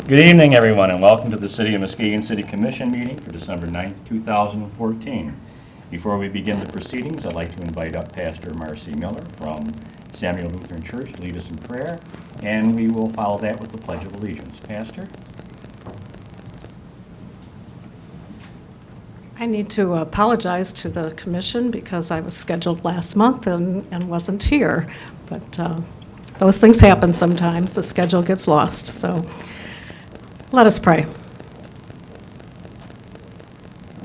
Good evening, everyone, and welcome to the City of Muskegon City Commission meeting for December 9th, 2014. Before we begin the proceedings, I'd like to invite up Pastor Marcy Miller from Samuel Lutheran Church to lead us in prayer, and we will follow that with the Pledge of Allegiance. Pastor? I need to apologize to the commission because I was scheduled last month and wasn't here. But those things happen sometimes. The schedule gets lost. So let us pray.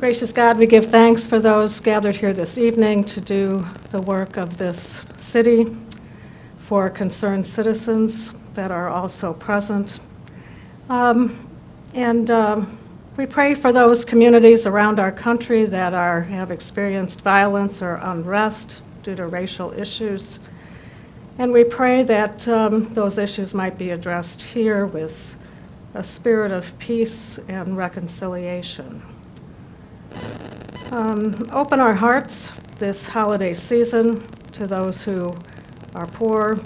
Gracious God, we give thanks for those gathered here this evening to do the work of this city, for concerned citizens that are also present. We pray for those communities around our country that have experienced violence or unrest due to racial issues. And we pray that those issues might be addressed here with a spirit of peace and reconciliation. Open our hearts this holiday season to those who are poor,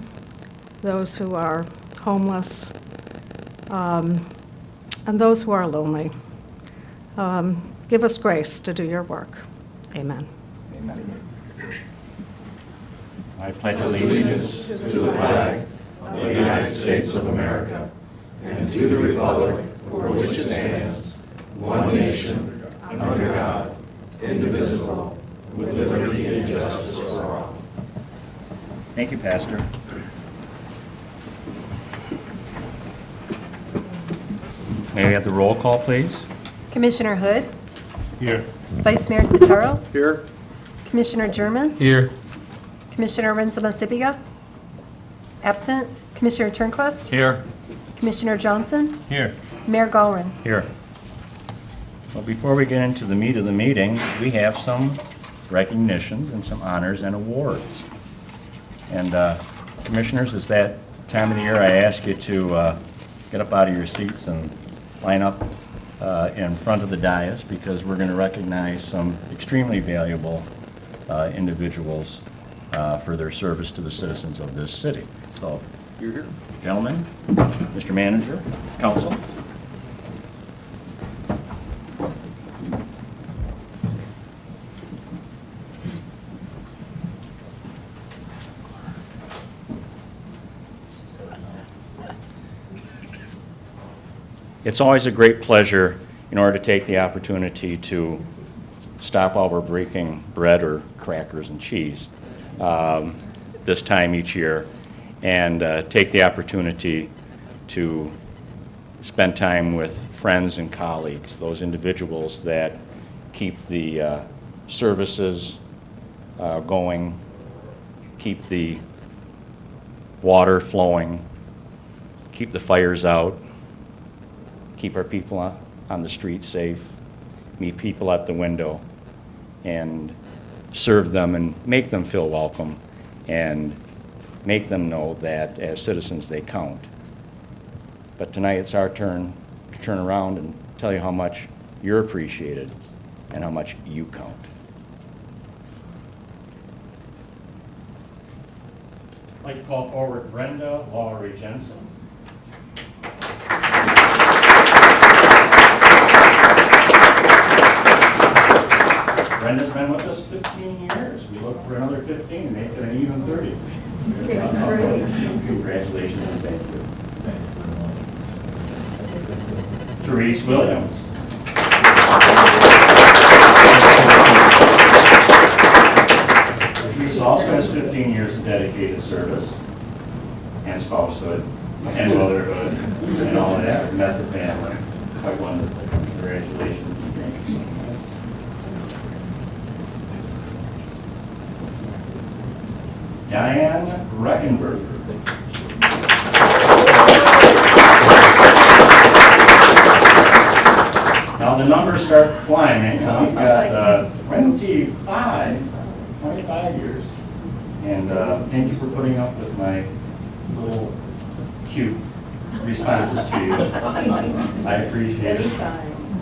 those who are homeless, and those who are lonely. Give us grace to do your work. Amen. Amen. I pledge allegiance to the flag of the United States of America and to the republic for which it stands, one nation, under God, indivisible, with liberty and justice for all. Thank you, Pastor. May we have the roll call, please? Commissioner Hood, Here. Vice Mayor Spataro, Here. Commissioner German, Here. Commissioner Renzema-Sipiga, absent, Commissioner Turnquist, Here. Commissioner Johnson, Here. Mayor Gallren. Here. Well, before we get into the meat of the meeting, we have some recognitions and some honors and awards. And commissioners, it's that time of the year I ask you to get up out of your seats and line up in front of the dais, because we're going to recognize some extremely valuable individuals for their service to the citizens of this city. So, you're here, gentlemen, Mr. Manager, Council. It's always a great pleasure, in order to take the opportunity to stop while we're breaking bread or crackers and cheese this time each year, and take the opportunity to spend time with friends and colleagues, those individuals that keep the services going, keep the water flowing, keep the fires out, keep our people on the street safe, meet people at the window, and serve them and make them feel welcome, and make them know that as citizens they count. But tonight it's our turn to turn around and tell you how much you're appreciated and how much you count. I'd like to call forward Brenda Lowry Jensen. Brenda's been with us 15 years. We look for another 15 and make it an even 30. Congratulations and thank you. Therese Williams. Therese also has 15 years of dedicated service and spousehood and motherhood and all of that. Met the family. Quite wonderful. Congratulations and thank you so much. Diane Reckenberger. Now the numbers start climbing, and we've got 25 years. And thank you for putting up with my little cute responses to you. I appreciate it.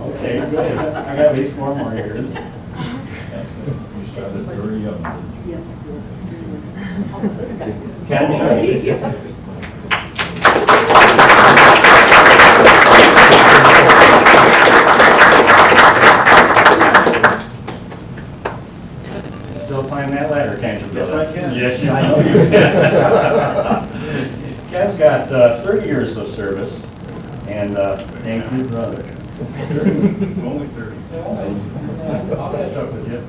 Okay, good. I got at least 4 more years. You started very young. Yes, I do. Ken Shirley. Yes, I know you. Ken's got 30 years of service, and thank you, brother. Only 30. I'll catch up with you.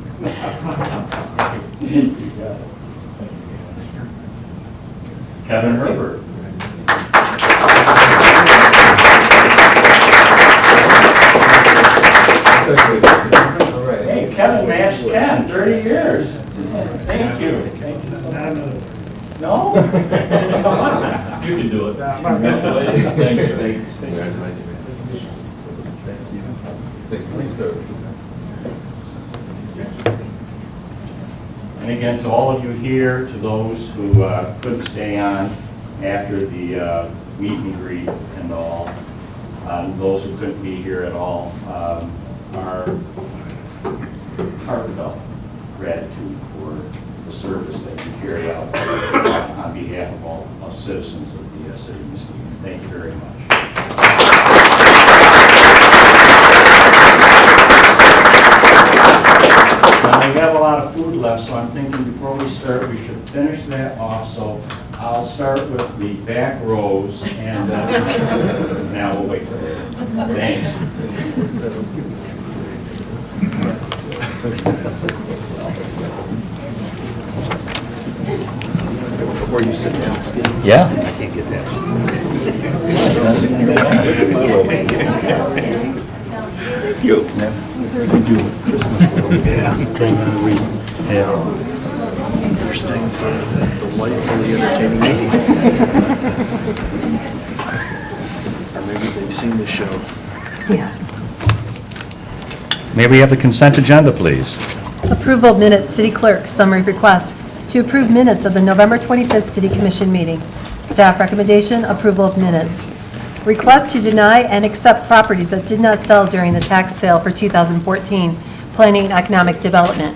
Kevin Herbert. Hey, Kevin matched Ken, 30 years. Thank you. Thank you so much. No? Come on. You can do it. Thanks, sir. And again, to all of you here, to those who couldn't stay on after the meet and greet and all, those who couldn't be here at all, our heartfelt gratitude for the service that you carry out on behalf of all us citizens of the city of Muskegon. Thank you very much. Now, we have a lot of food left, so I'm thinking before we start, we should finish that off. So I'll start with the back rows, and now we'll wait till later. Thanks. Before you sit down, Steve. Yeah. I can't get that. Thank you. We do Christmas. Yeah. Yeah. Interesting for a delightfully entertaining meeting. Or maybe they've seen the show. May we have the consent agenda, please? Approval of minutes, City Clerk, summary request. To approve minutes of the November 25th City Commission meeting. Staff recommendation, approval of minutes. Request to deny and accept properties that did not sell during the tax sale for 2014. Planning and Economic Development.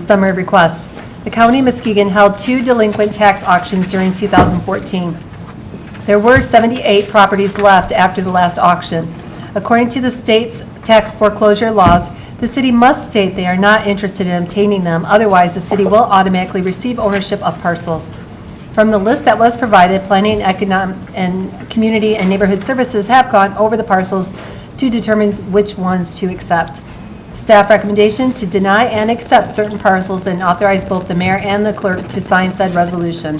Summary request. The County of Muskegon held 2 delinquent tax auctions during 2014. There were 78 properties left after the last auction. According to the state's tax foreclosure laws, the city must state they are not interested in obtaining them, otherwise the city will automatically receive ownership of parcels. From the list that was provided, Planning and Community and Neighborhood Services have gone over the parcels to determine which ones to accept. Staff recommendation to deny and accept certain parcels and authorize both the mayor and the clerk to sign said resolution.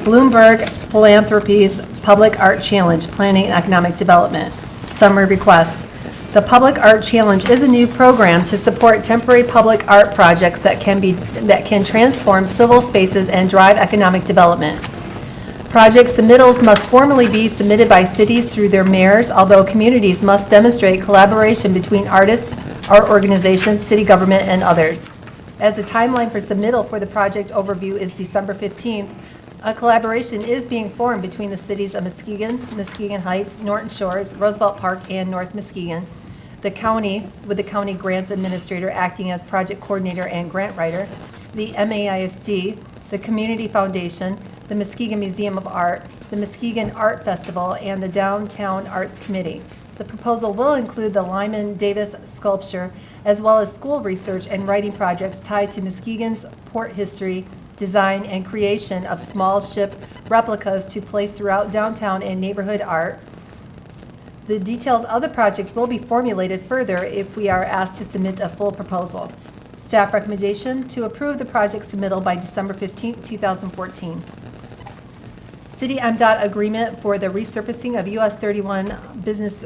Bloomberg Philanthropies Public Art Challenge, Planning and Economic Development. Summary request. The Public Art Challenge is a new program to support temporary public art projects that can transform civil spaces and drive economic development. Project submittals must formally be submitted by cities through their mayors, although communities must demonstrate collaboration between artists, art organizations, city government, and others. As the timeline for submittal for the project overview is December 15th, a collaboration is being formed between the cities of Muskegon, Muskegon Heights, Norton Shores, Roosevelt Park, and North Muskegon. The county, with the county grants administrator acting as project coordinator and grant writer, the MAISD, the Community Foundation, the Muskegon Museum of Art, the Muskegon Art Festival, and the Downtown Arts Committee. The proposal will include the Lyman Davis sculpture, as well as school research and writing projects tied to Muskegon's port history, design, and creation of small ship replicas to place throughout downtown and neighborhood art. The details of the project will be formulated further if we are asked to submit a full proposal. Staff recommendation to approve the project submittal by December 15, 2014. City MDOT agreement for the resurfacing of US 31 business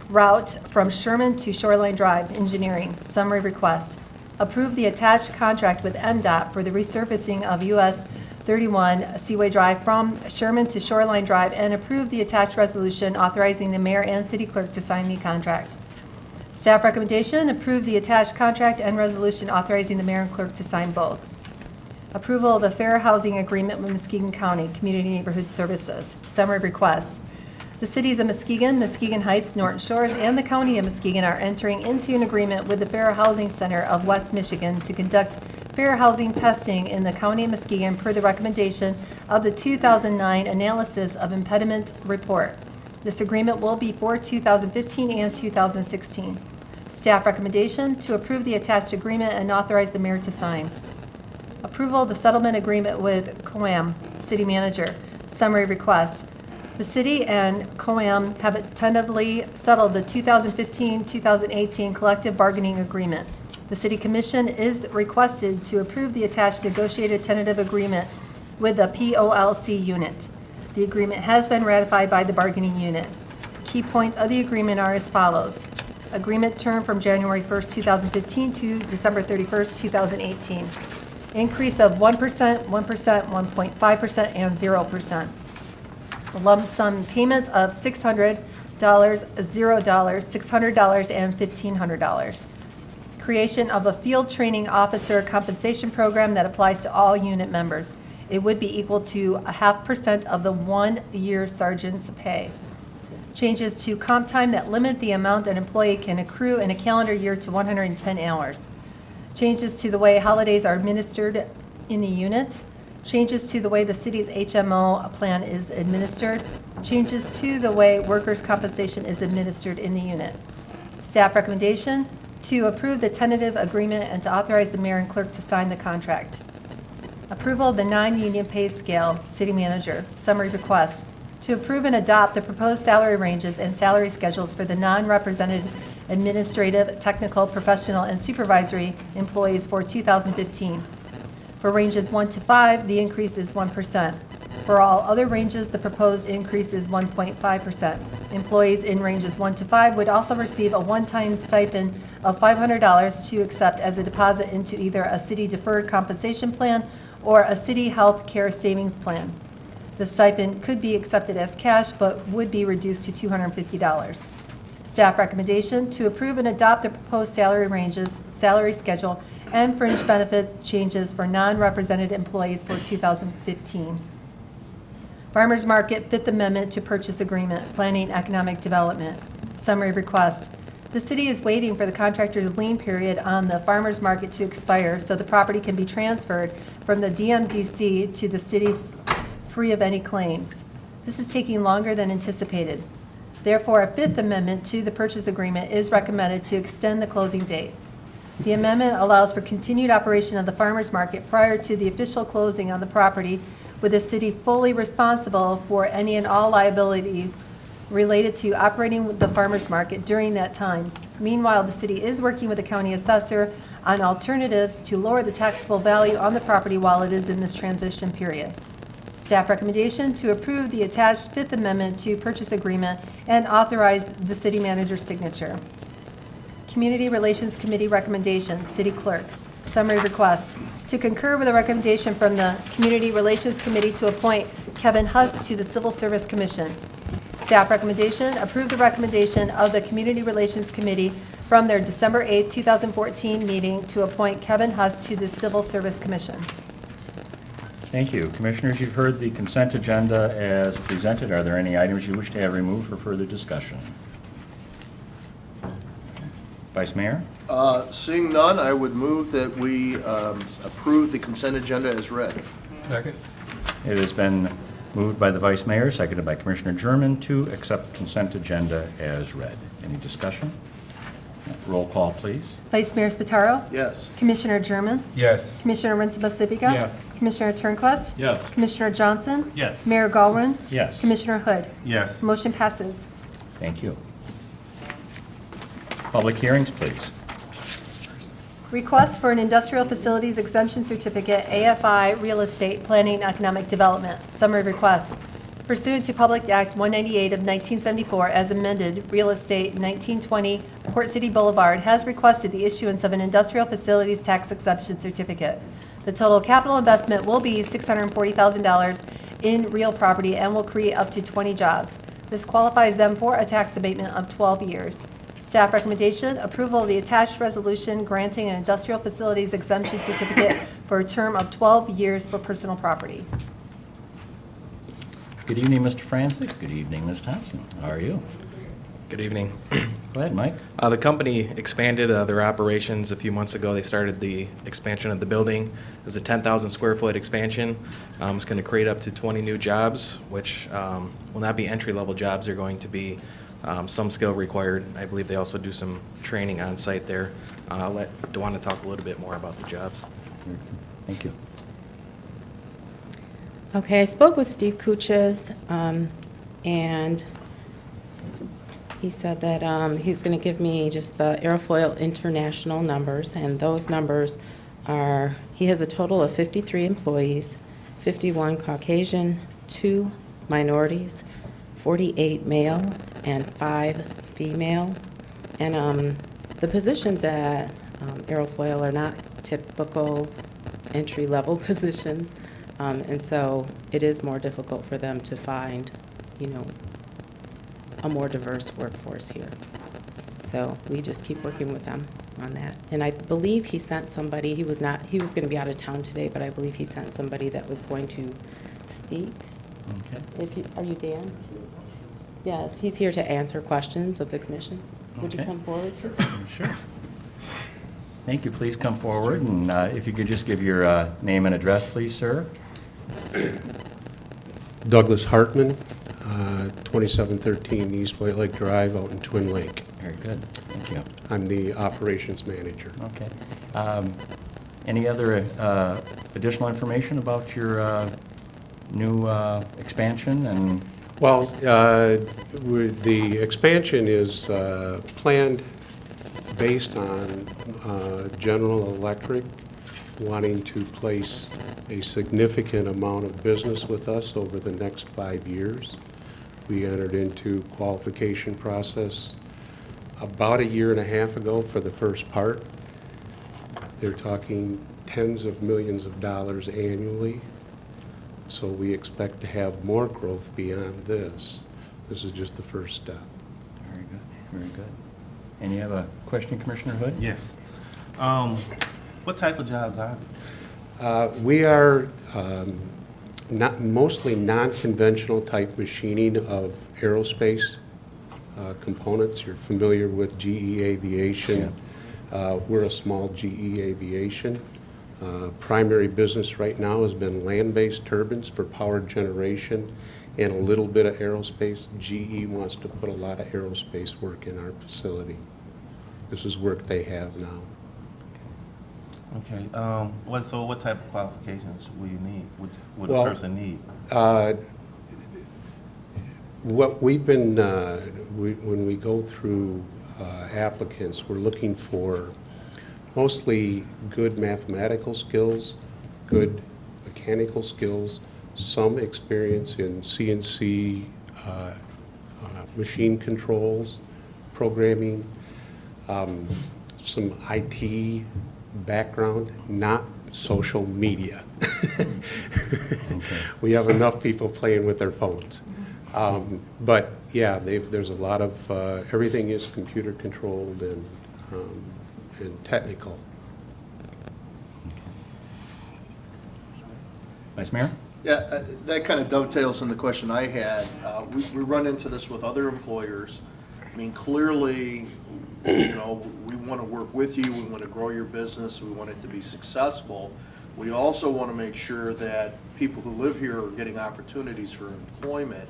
route from Sherman to Shoreline Drive, engineering. Summary request. Approve the attached contract with MDOT for the resurfacing of US 31 Seaway Drive from Sherman to Shoreline Drive, and approve the attached resolution authorizing the mayor and city clerk to sign the contract. Staff recommendation, approve the attached contract and resolution authorizing the mayor and clerk to sign both. Approval of the fair housing agreement with Muskegon County Community Neighborhood Services. Summary request. The cities of Muskegon, Muskegon Heights, Norton Shores, and the county of Muskegon are entering into an agreement with the Fair Housing Center of West Michigan to conduct fair housing testing in the county of Muskegon per the recommendation of the 2009 Analysis of Impediments report. This agreement will be for 2015 and 2016. Staff recommendation to approve the attached agreement and authorize the mayor to sign. Approval of the settlement agreement with Comm, City Manager. Summary request. The city and Comm have tentatively settled the 2015-2018 collective bargaining agreement. The City Commission is requested to approve the attached negotiated tentative agreement with the POLC unit. The agreement has been ratified by the bargaining unit. Key points of the agreement are as follows. Agreement term from January 1st, 2015 to December 31st, 2018. Increase of 1%, 1%, 1.5%, and 0%. Lump sum payments of $600, $0, $600, and $1,500. Creation of a field training officer compensation program that applies to all unit members. It would be equal to 0.5% of the 1-year sergeant's pay. Changes to comp time that limit the amount an employee can accrue in a calendar year to 110 hours. Changes to the way holidays are administered in the unit. Changes to the way the city's HMO plan is administered. Changes to the way workers' compensation is administered in the unit. Staff recommendation to approve the tentative agreement and to authorize the mayor and clerk to sign the contract. Approval of the non-union pay scale, city manager. Summary request to approve and adopt the proposed salary ranges and salary schedules for the non-represented administrative, technical, professional, and supervisory employees for 2015. For ranges 1 to 5, the increase is 1%. For all other ranges, the proposed increase is 1.5%. Employees in ranges 1 to 5 would also receive a one-time stipend of $500 to accept as a deposit into either a city deferred compensation plan or a city health care savings plan. The stipend could be accepted as cash but would be reduced to $250. Staff recommendation to approve and adopt the proposed salary ranges, salary schedule, and fringe benefit changes for non-represented employees for 2015. Farmers Market Fifth Amendment to Purchase Agreement, Planning Economic Development. Summary request. The city is waiting for the contractor's lien period on the farmers market to expire so the property can be transferred from the DMDC to the city free of any claims. This is taking longer than anticipated. Therefore, a Fifth Amendment to the purchase agreement is recommended to extend the closing date. The amendment allows for continued operation of the farmers market prior to the official closing on the property, with the city fully responsible for any and all liability related to operating the farmers market during that time. Meanwhile, the city is working with the county assessor on alternatives to lower the taxable value on the property while it is in this transition period. Staff recommendation to approve the attached Fifth Amendment to purchase agreement and authorize the city manager's signature. Community Relations Committee recommendation, City Clerk. Summary request to concur with a recommendation from the Community Relations Committee to appoint Kevin Huss to the Civil Service Commission. Staff recommendation, approve the recommendation of the Community Relations Committee from their December 8, 2014 meeting to appoint Kevin Huss to the Civil Service Commission. Thank you. Commissioners, you've heard the consent agenda as presented. Are there any items you wish to have removed for further discussion? Vice Mayor? Seeing none, I would move that we approve the consent agenda as read. Second. It has been moved by the Vice Mayor, seconded by Commissioner German to accept the consent agenda as read. Any discussion? Roll call, please. Vice Mayor Spataro? Yes. Commissioner German? Yes. Commissioner Rincebus-Sipica? Yes. Commissioner Turnquist? Yes. Commissioner Johnson? Yes. Mayor Galvin? Yes. Commissioner Hood? Yes. Motion passes. Thank you. Public hearings, please. Request for an industrial facilities exemption certificate, AFI Real Estate Planning and Economic Development. Summary request. Pursuant to Public Act 198 of 1974 as amended, Real Estate 1920 Port City Boulevard has requested the issuance of an industrial facilities tax exemption certificate. The total capital investment will be $640,000 in real property and will create up to 20 jobs. This qualifies them for a tax abatement of 12 years. Staff recommendation, approval of the attached resolution granting an industrial facilities exemption certificate for a term of 12 years for personal property. Good evening, Mr. Francis. Good evening, Ms. Thompson. How are you? Good evening. Go ahead, Mike. The company expanded their operations a few months ago. They started the expansion of the building. It's a 10,000 square foot expansion. It's going to create up to 20 new jobs, which will not be entry-level jobs. They're going to be some skill required. I believe they also do some training on site there. I'll let DeWanda talk a little bit more about the jobs. Thank you. Okay, I spoke with Steve Kuchas, and he said that he was going to give me just the Aerofoil International numbers, and those numbers are, he has a total of 53 employees, 51 Caucasian, 2 minorities, 48 male, and 5 female. And the positions at Aerofoil are not typical entry-level positions. And so it is more difficult for them to find, you know, a more diverse workforce here. So we just keep working with them on that. And I believe he sent somebody, he was going to be out of town today, but I believe he sent somebody that was going to speak. Okay. Are you Dan? Yes, he's here to answer questions of the commission. Would you Okay. come forward, please? Sure. Thank you. Please come forward, and if you could just give your name and address, please, sir. Douglas Hartman, 2713 East White Lake Drive out in Twin Lake. Very good. Thank you. I'm the operations manager. Okay. Any other additional information about your new expansion? And Well, the expansion is planned based on General Electric wanting to place a significant amount of business with us over the next 5 years. We entered into qualification process about 1.5 years ago for the first part. They're talking tens of millions of dollars annually. So we expect to have more growth beyond this. This is just the first step. very good. Very good. And you have a question, Commissioner Hood? Yes. What type of jobs are they? We are mostly non-conventional type machining of aerospace components. You're familiar with GE Aviation. We're a small GE Aviation. Primary business right now has been land-based turbines for power generation and a little bit of aerospace. GE wants to put a lot of aerospace work in our facility. This is work they have now. Okay. What type of qualifications will you need? Would Well, a person need? What we've been, when we go through applicants, we're looking for mostly good mathematical skills, good mechanical skills, some experience in CNC machine controls, programming, some IT background, not social media. We have enough people playing with their phones. But yeah, there's a lot of, everything is computer controlled and technical. Vice Mayor? Yeah, that kind of dovetails in the question I had. We run into this with other employers. I mean, clearly, you know, we want to work with you, we want to grow your business, we want it to be successful. We also want to make sure that people who live here are getting opportunities for employment.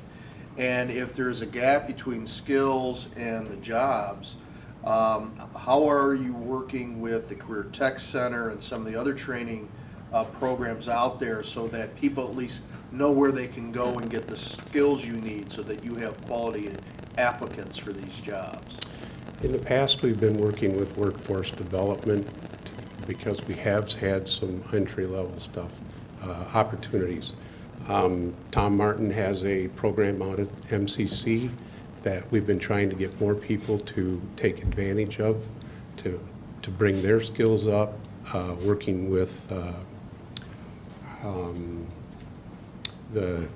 And if there's a gap between skills and the jobs, how are you working with the Career Tech Center and some of the other training programs out there so that people at least know where they can go and get the skills you need so that you have quality applicants for these jobs? In the past, we've been working with workforce development because we have had some entry-level stuff, opportunities. Tom Martin has a program out at MCC that we've been trying to get more people to take advantage of, to bring their skills up, working with the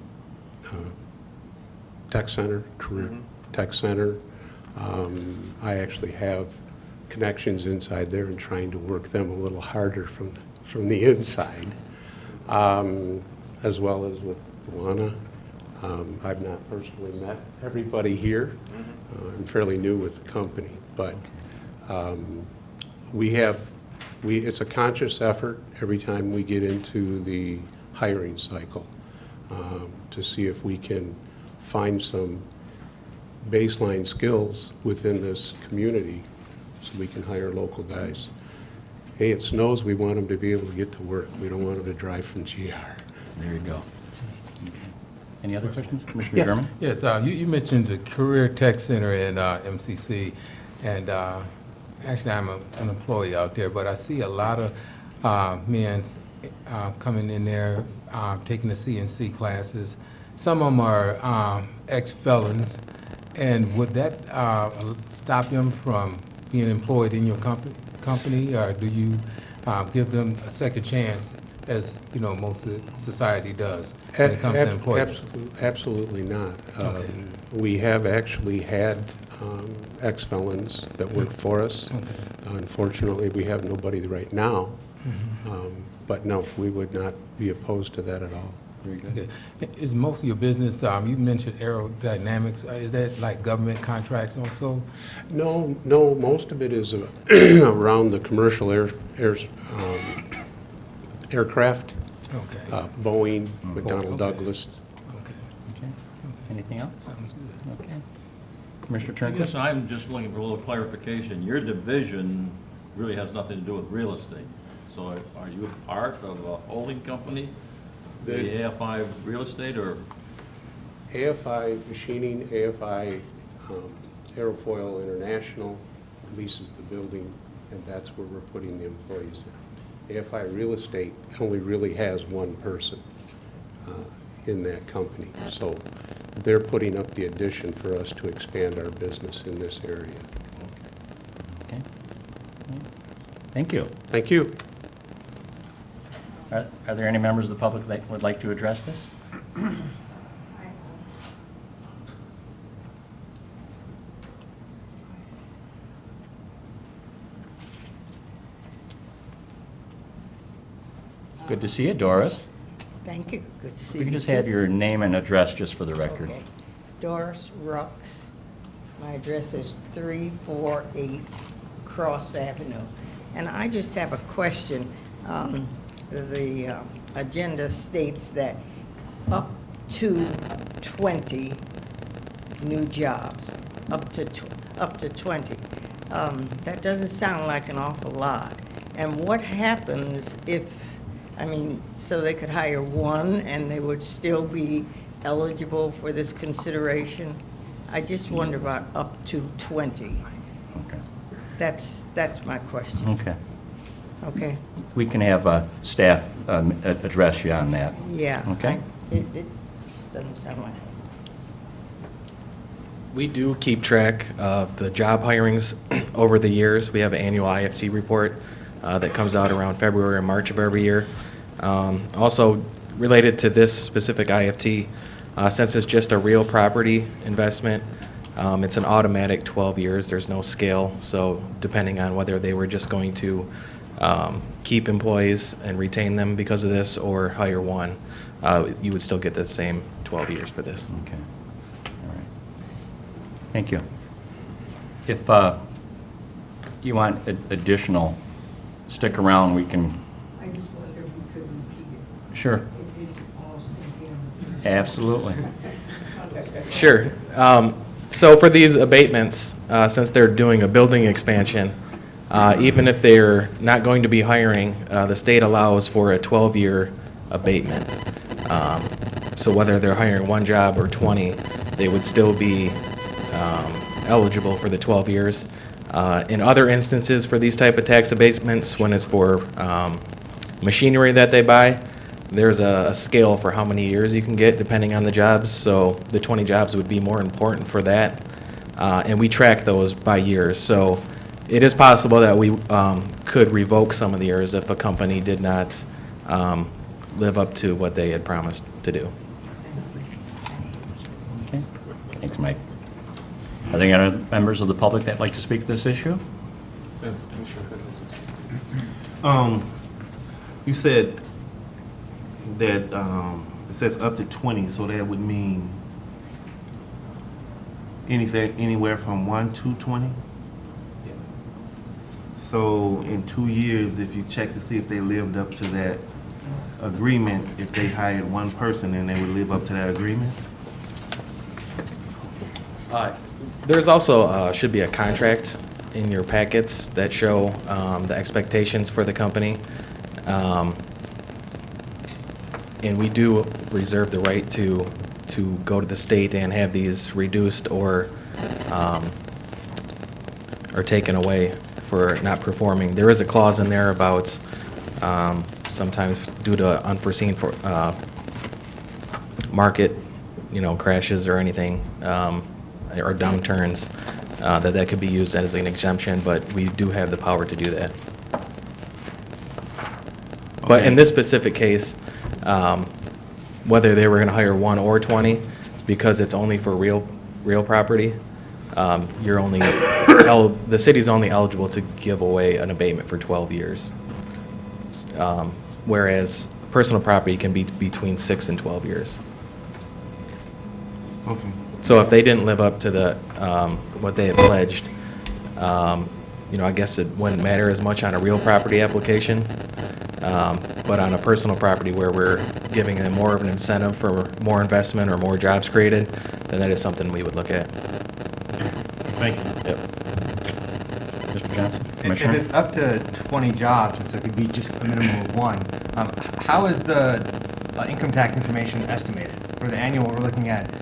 Tech Center, Career Tech Center. I actually have connections inside there and trying to work them a little harder from the inside, as well as with Luana. I've not personally met everybody here. I'm fairly new with the company, but it's a conscious effort every time we get into the hiring cycle to see if we can find some baseline skills within this community so we can hire local guys. Hey, it snows, we want them to be able to get to work. We don't want them to drive from GR. There you go. Any other questions? Commissioner German? Yes, you mentioned the Career Tech Center in MCC, and actually, I'm an employee out there, but I see a lot of men coming in there, taking the CNC classes. Some of them are ex-felons, and would that stop them from being employed in your company, or do you give them a second chance, as you know most of society does when it comes to employment? Absolutely not. Okay. We have actually had ex-felons that work for us. Okay. Unfortunately, we have nobody right now, Mhm. but no, we would not be opposed to that at all. Very good. Okay. Is most of your business, you mentioned aerodynamics, is that like government contracts also? No, most of it is around the commercial aircraft, Okay. Boeing, Mm-hmm. McDonnell Okay. Douglas. Okay. Okay. Anything else? Sounds good. Okay. Commissioner I guess Turnquist? I'm just looking for a little clarification. Your division really has nothing to do with real estate. So are you part of a holding company, the AFI Real Estate, or? AFI Machining, AFI Aerofoil International leases the building, and that's where we're putting the employees in. AFI Real Estate only really has one person in that company, so they're putting up the addition for us to expand our business in this area. Okay. Thank you. Thank you. Are there any members of the public that would like to address this? It's good to see you, Doris. Thank you. Good to see We you. can just have your name and address just for the record. Okay. Doris Rux. My address is 348 Cross Avenue. And I just have a question. The agenda states that up to 20 new jobs, up to 20. That doesn't sound like an awful lot. And what happens if, so they could hire one and they would still be eligible for this consideration? I just wonder about up to 20. Okay. That's my question. Okay. Okay? We can have staff address you on that. Yeah. Okay. It just doesn't sound like. We do keep track of the job hirings over the years. We have an annual IFT report that comes out around February or March of every year. Also, related to this specific IFT, since it's just a real property investment, it's an automatic 12 years. There's no scale. So depending on whether they were just going to keep employees and retain them because of this or hire one, you would still get the same 12 years for this. Okay. All right. Thank you. If you want additional, stick around, we can. I just wonder if we could repeat it. Sure. It didn't all sink in. Absolutely. Sure. So for these abatements, since they're doing a building expansion, even if they're not going to be hiring, the state allows for a 12-year abatement. So whether they're hiring one job or 20, they would still be eligible for the 12 years. In other instances for these type of tax abatements, when it's for machinery that they buy, there's a scale for how many years you can get depending on the jobs. So the 20 jobs would be more important for that. And we track those by years. So it is possible that we could revoke some of the years if a company did not live up to what they had promised to do. Okay. Thanks, Mike. Are there any other members of the public that like to speak to this issue? You said that it says up to 20, so that would mean anything, anywhere from 1 to 20? Yes. So in 2 years, if you check to see if they lived up to that agreement, if they hired one person, then they would live up to that agreement? There's also, should be a contract in your packets that show the expectations for the company. And we do reserve the right to to go to the state and have these reduced or taken away for not performing. There is a clause in there about sometimes due to unforeseen market, crashes or anything, or downturns, that could be used as an exemption, but we do have the power to do that. But in this specific case, whether they were going to hire 1 or 20, because it's only for real property, you're only, the city's only eligible to give away an abatement for 12 years. Whereas personal property can be between 6 and 12 years. Okay. So if they didn't live up to the, what they had pledged, I guess it wouldn't matter as much on a real property application. But on a personal property where we're giving them more of an incentive for more investment or more jobs created, then that is something we would look at. Thank you. Yep. Mr. Johnson, If Commissioner? it's up to 20 jobs, and so it could be just a minimum of 1, how is the income tax information estimated? For the annual, we're looking at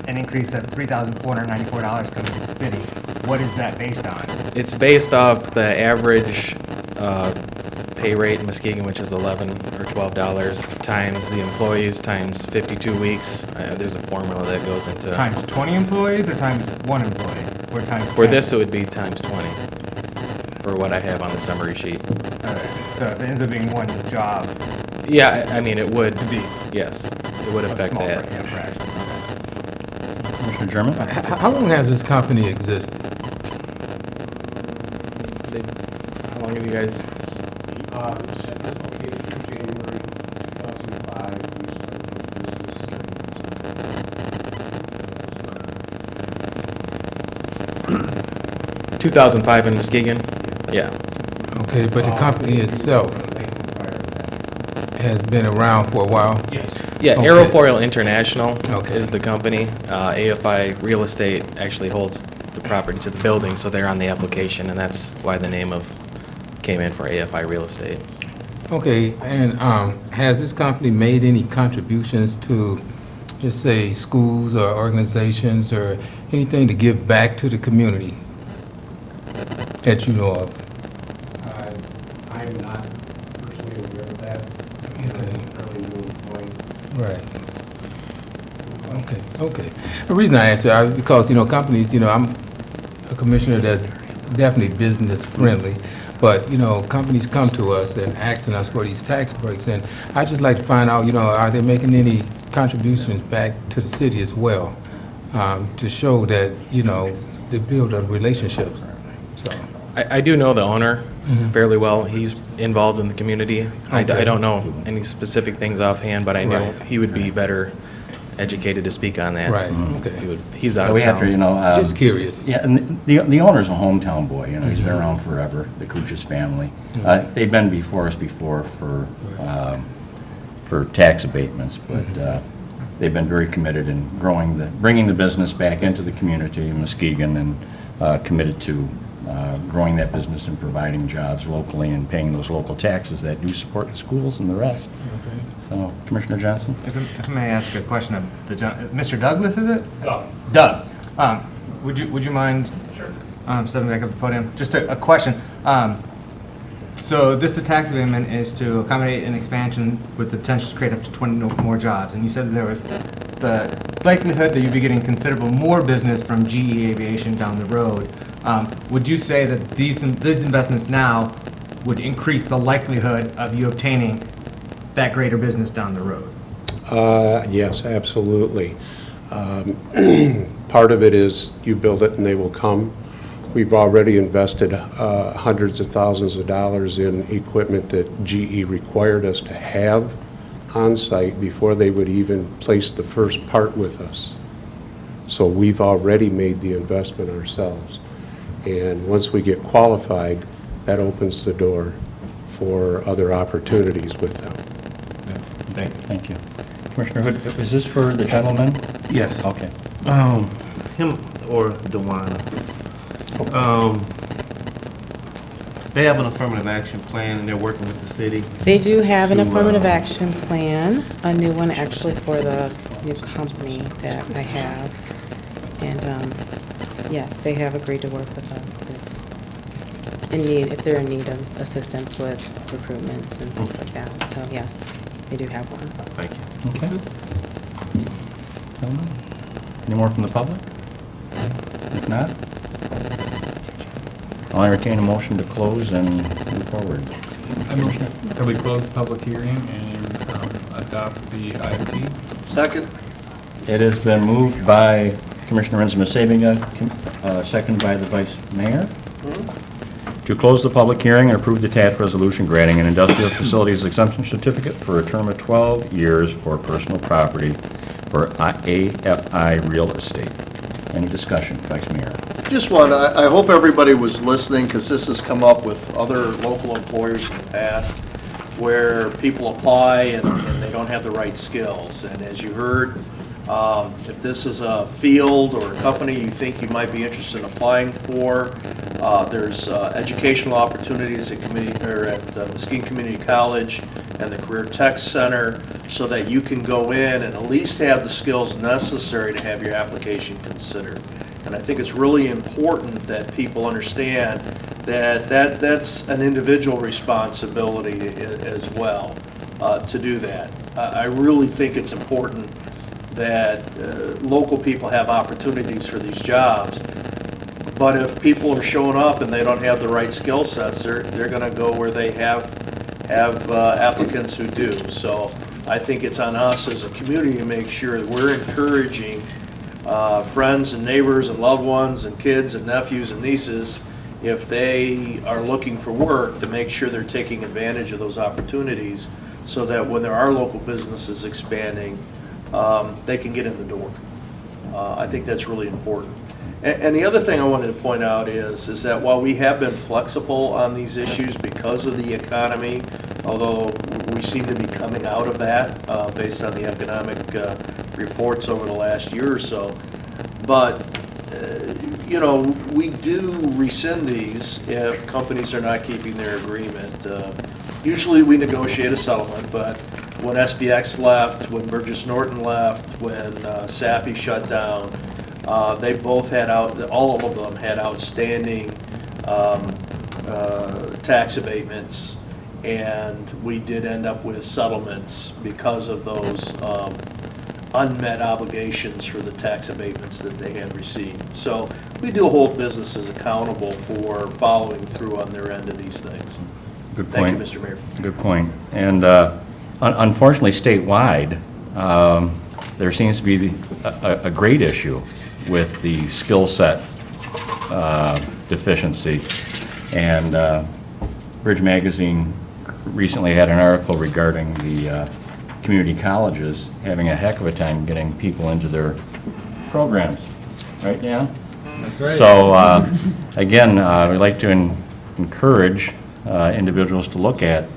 an increase of $3,494 coming to the city. What is that based on? It's based off the average pay rate in Muskegon, which is $11 or $12, times the employees, times 52 weeks. There's a formula that goes into... Times 20 employees or times 1 employee? Or times For 10? this, it would be times 20, for what I have on the summary sheet. All right. So if it ends up being 1 job, Yeah, I mean, it would, to be yes, it would a affect small that. fraction. Commissioner German? How long has this company existed? How long have you guys... Second location, January 2005, we started 2005 in Muskegon? Yeah. Okay, but the company itself has been around for a while? Yeah, Okay. Aerofoil International Okay. is the company. AFI Real Estate actually holds the property to the building, so they're on the application, and that's why the name came in for AFI Real Estate. Okay, and has this company made any contributions to, just say, schools or organizations or anything to give back to the community that you know of? I'm not personally aware of that. Okay. Fairly new employee. Right. Okay. The reason I ask you, because, companies, I'm a commissioner that's definitely business friendly, but, companies come to us and asking us for these tax breaks, and I'd just like to find out, are they making any contributions back to the city as well, to show that, they build a relationship, so. I do know the owner fairly well. He's involved in the community. I Okay. don't know any specific things offhand, but I know Right. he would be better educated to speak on that. Right, okay. He's out We of have to, town. Just curious. Yeah, and the owner's a hometown boy, he's been around forever, the Kuchis family. They've been before us before for tax abatements, but they've been very committed in bringing the business back into the community in Muskegon, and committed to growing that business and providing jobs locally and paying those local taxes that do support the schools and the rest. So, Commissioner Johnson? If I may ask a question of Mr. Douglas, is it? Doug. Would you mind? Sure. Stepping back up to the podium? Just a question. So this tax abatement is to accommodate an expansion with the potential to create up to 20 more jobs. And you said that there was the likelihood that you'd be getting considerable more business from GE Aviation down the road. Would you say that these investments now would increase the likelihood of you obtaining that greater business down the road? Yes, absolutely. Part of it is you build it and they will come. We've already invested hundreds of thousands of dollars in equipment that GE required us to have on site before they would even place the first part with us. So we've already made the investment ourselves. And once we get qualified, that opens the door for other opportunities with them. Thank you. Commissioner Hood, is this for the gentleman? Yes. Okay. Him or Dewana. They have an affirmative action plan and they're working with the city. They do have an To, affirmative action plan, a new one actually for the new company that I have. And yes, they have agreed to work with us if they're in need of assistance with recruitments and things like that. So yes, they do have one. Thank you. Okay. Gentlemen, any more from the public? If not, I'll entertain a motion to close and move forward. I move that we close the public hearing and adopt the IFT. Second? It has been moved by Commissioner Muskegon, seconded by the Vice Mayor, to close the public hearing and approve the attached resolution granting an industrial facilities exemption certificate for a term of 12 years for personal property for AFI Real Estate. Any discussion, Vice Mayor? Just one, I hope everybody was listening, because this has come up with other local employers in the past, where people apply and they don't have the right skills. And as you heard, if this is a field or a company you think you might be interested in applying for, there's educational opportunities at Muskegon Community College and the Career Tech Center, so that you can go in and at least have the skills necessary to have your application considered. And I think it's really important that people understand that that's an individual responsibility as well, to do that. I really think it's important that local people have opportunities for these jobs. But if people are showing up and they don't have the right skill sets, they're going to go where they have applicants who do. So I think it's on us as a community to make sure that we're encouraging friends and neighbors and loved ones and kids and nephews and nieces, if they are looking for work, to make sure they're taking advantage of those opportunities, so that when there are local businesses expanding, they can get in the door. I think that's really important. And the other thing I wanted to point out is that while we have been flexible on these issues because of the economy, although we seem to be coming out of that based on the economic reports over the last year or so, but you know, we do rescind these if companies are not keeping their agreement. Usually we negotiate a settlement, but when SBX left, when Burgess Norton left, when Sappi shut down, they both had all of them had outstanding tax abatements, and we did end up with settlements because of those unmet obligations for the tax abatements that they had received. So we do hold businesses accountable for following through on their end of these things. Good point. Thank you, Mr. Mayor. Good point. And unfortunately, statewide, there seems to be a great issue with the skill set deficiency. And Bridge Magazine recently had an article regarding the community colleges having a heck of a time getting people into their programs. Right, Dan? That's right. So, again, we'd like to encourage individuals to look at,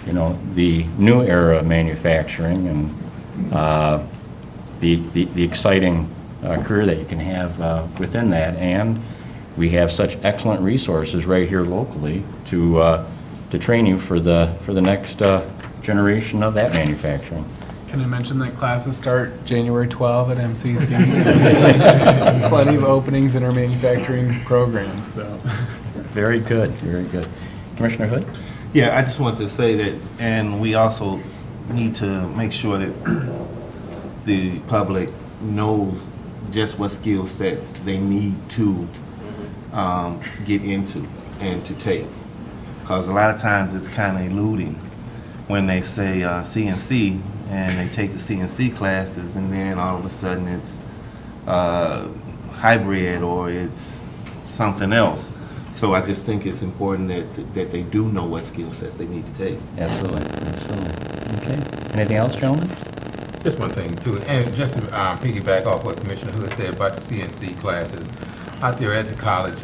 you know, the new era of manufacturing and the exciting career that you can have within that. And we have such excellent resources right here locally to train you for the next generation of that manufacturing. Can I mention that classes start January 12 at MCC? Plenty of openings in our manufacturing programs, so. Very good, very good. Commissioner Hood? Yeah, I just wanted to say that, and we also need to make sure that the public knows just what skill sets they need to get into and to take. Because a lot of times it's kind of eluding when they say CNC and they take the CNC classes, and then all of a sudden it's hybrid or it's something else. So I just think it's important that they do know what skill sets they need to take. Absolutely, absolutely. Okay. Anything else, gentlemen? Just one thing too, and just to piggyback off what Commissioner Hood said about the CNC classes, out there at the college,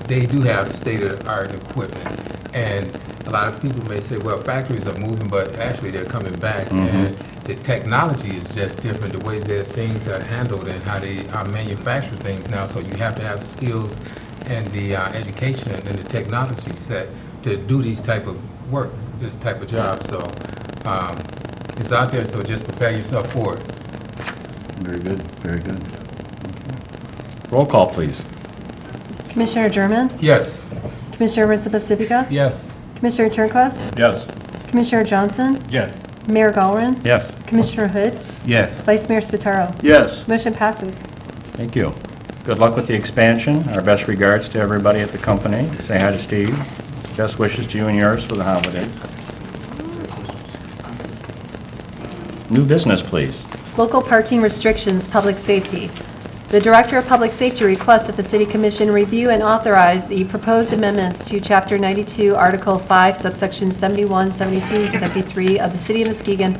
they do have state-of-the-art equipment. And a lot of people may say, well, factories are moving, but actually they're coming back. And the technology is just different, the way that things are handled and how they manufacture things now. So you have to have the skills and the education and the technology set to do these type of work, this type of job. So it's out there, so just prepare yourself for it. Very good, very good. Roll call, please. Commissioner German? Yes. Commissioner Ritz Pacifica? Yes. Commissioner Turnquist? Yes. Commissioner Johnson? Yes. Mayor Gallren? Yes. Commissioner Hood? Yes. Vice Mayor Spataro? Yes. Motion passes. Thank you. Good luck with the expansion. Our best regards to everybody at the company. Say hi to Steve. Best wishes to you and yours for the holidays. New business, please. Local parking restrictions, public safety. The Director of Public Safety requests that the City Commission review and authorize the proposed amendments to Chapter 92, Article 5, subsections 71, 72, and 73 of the City of Muskegon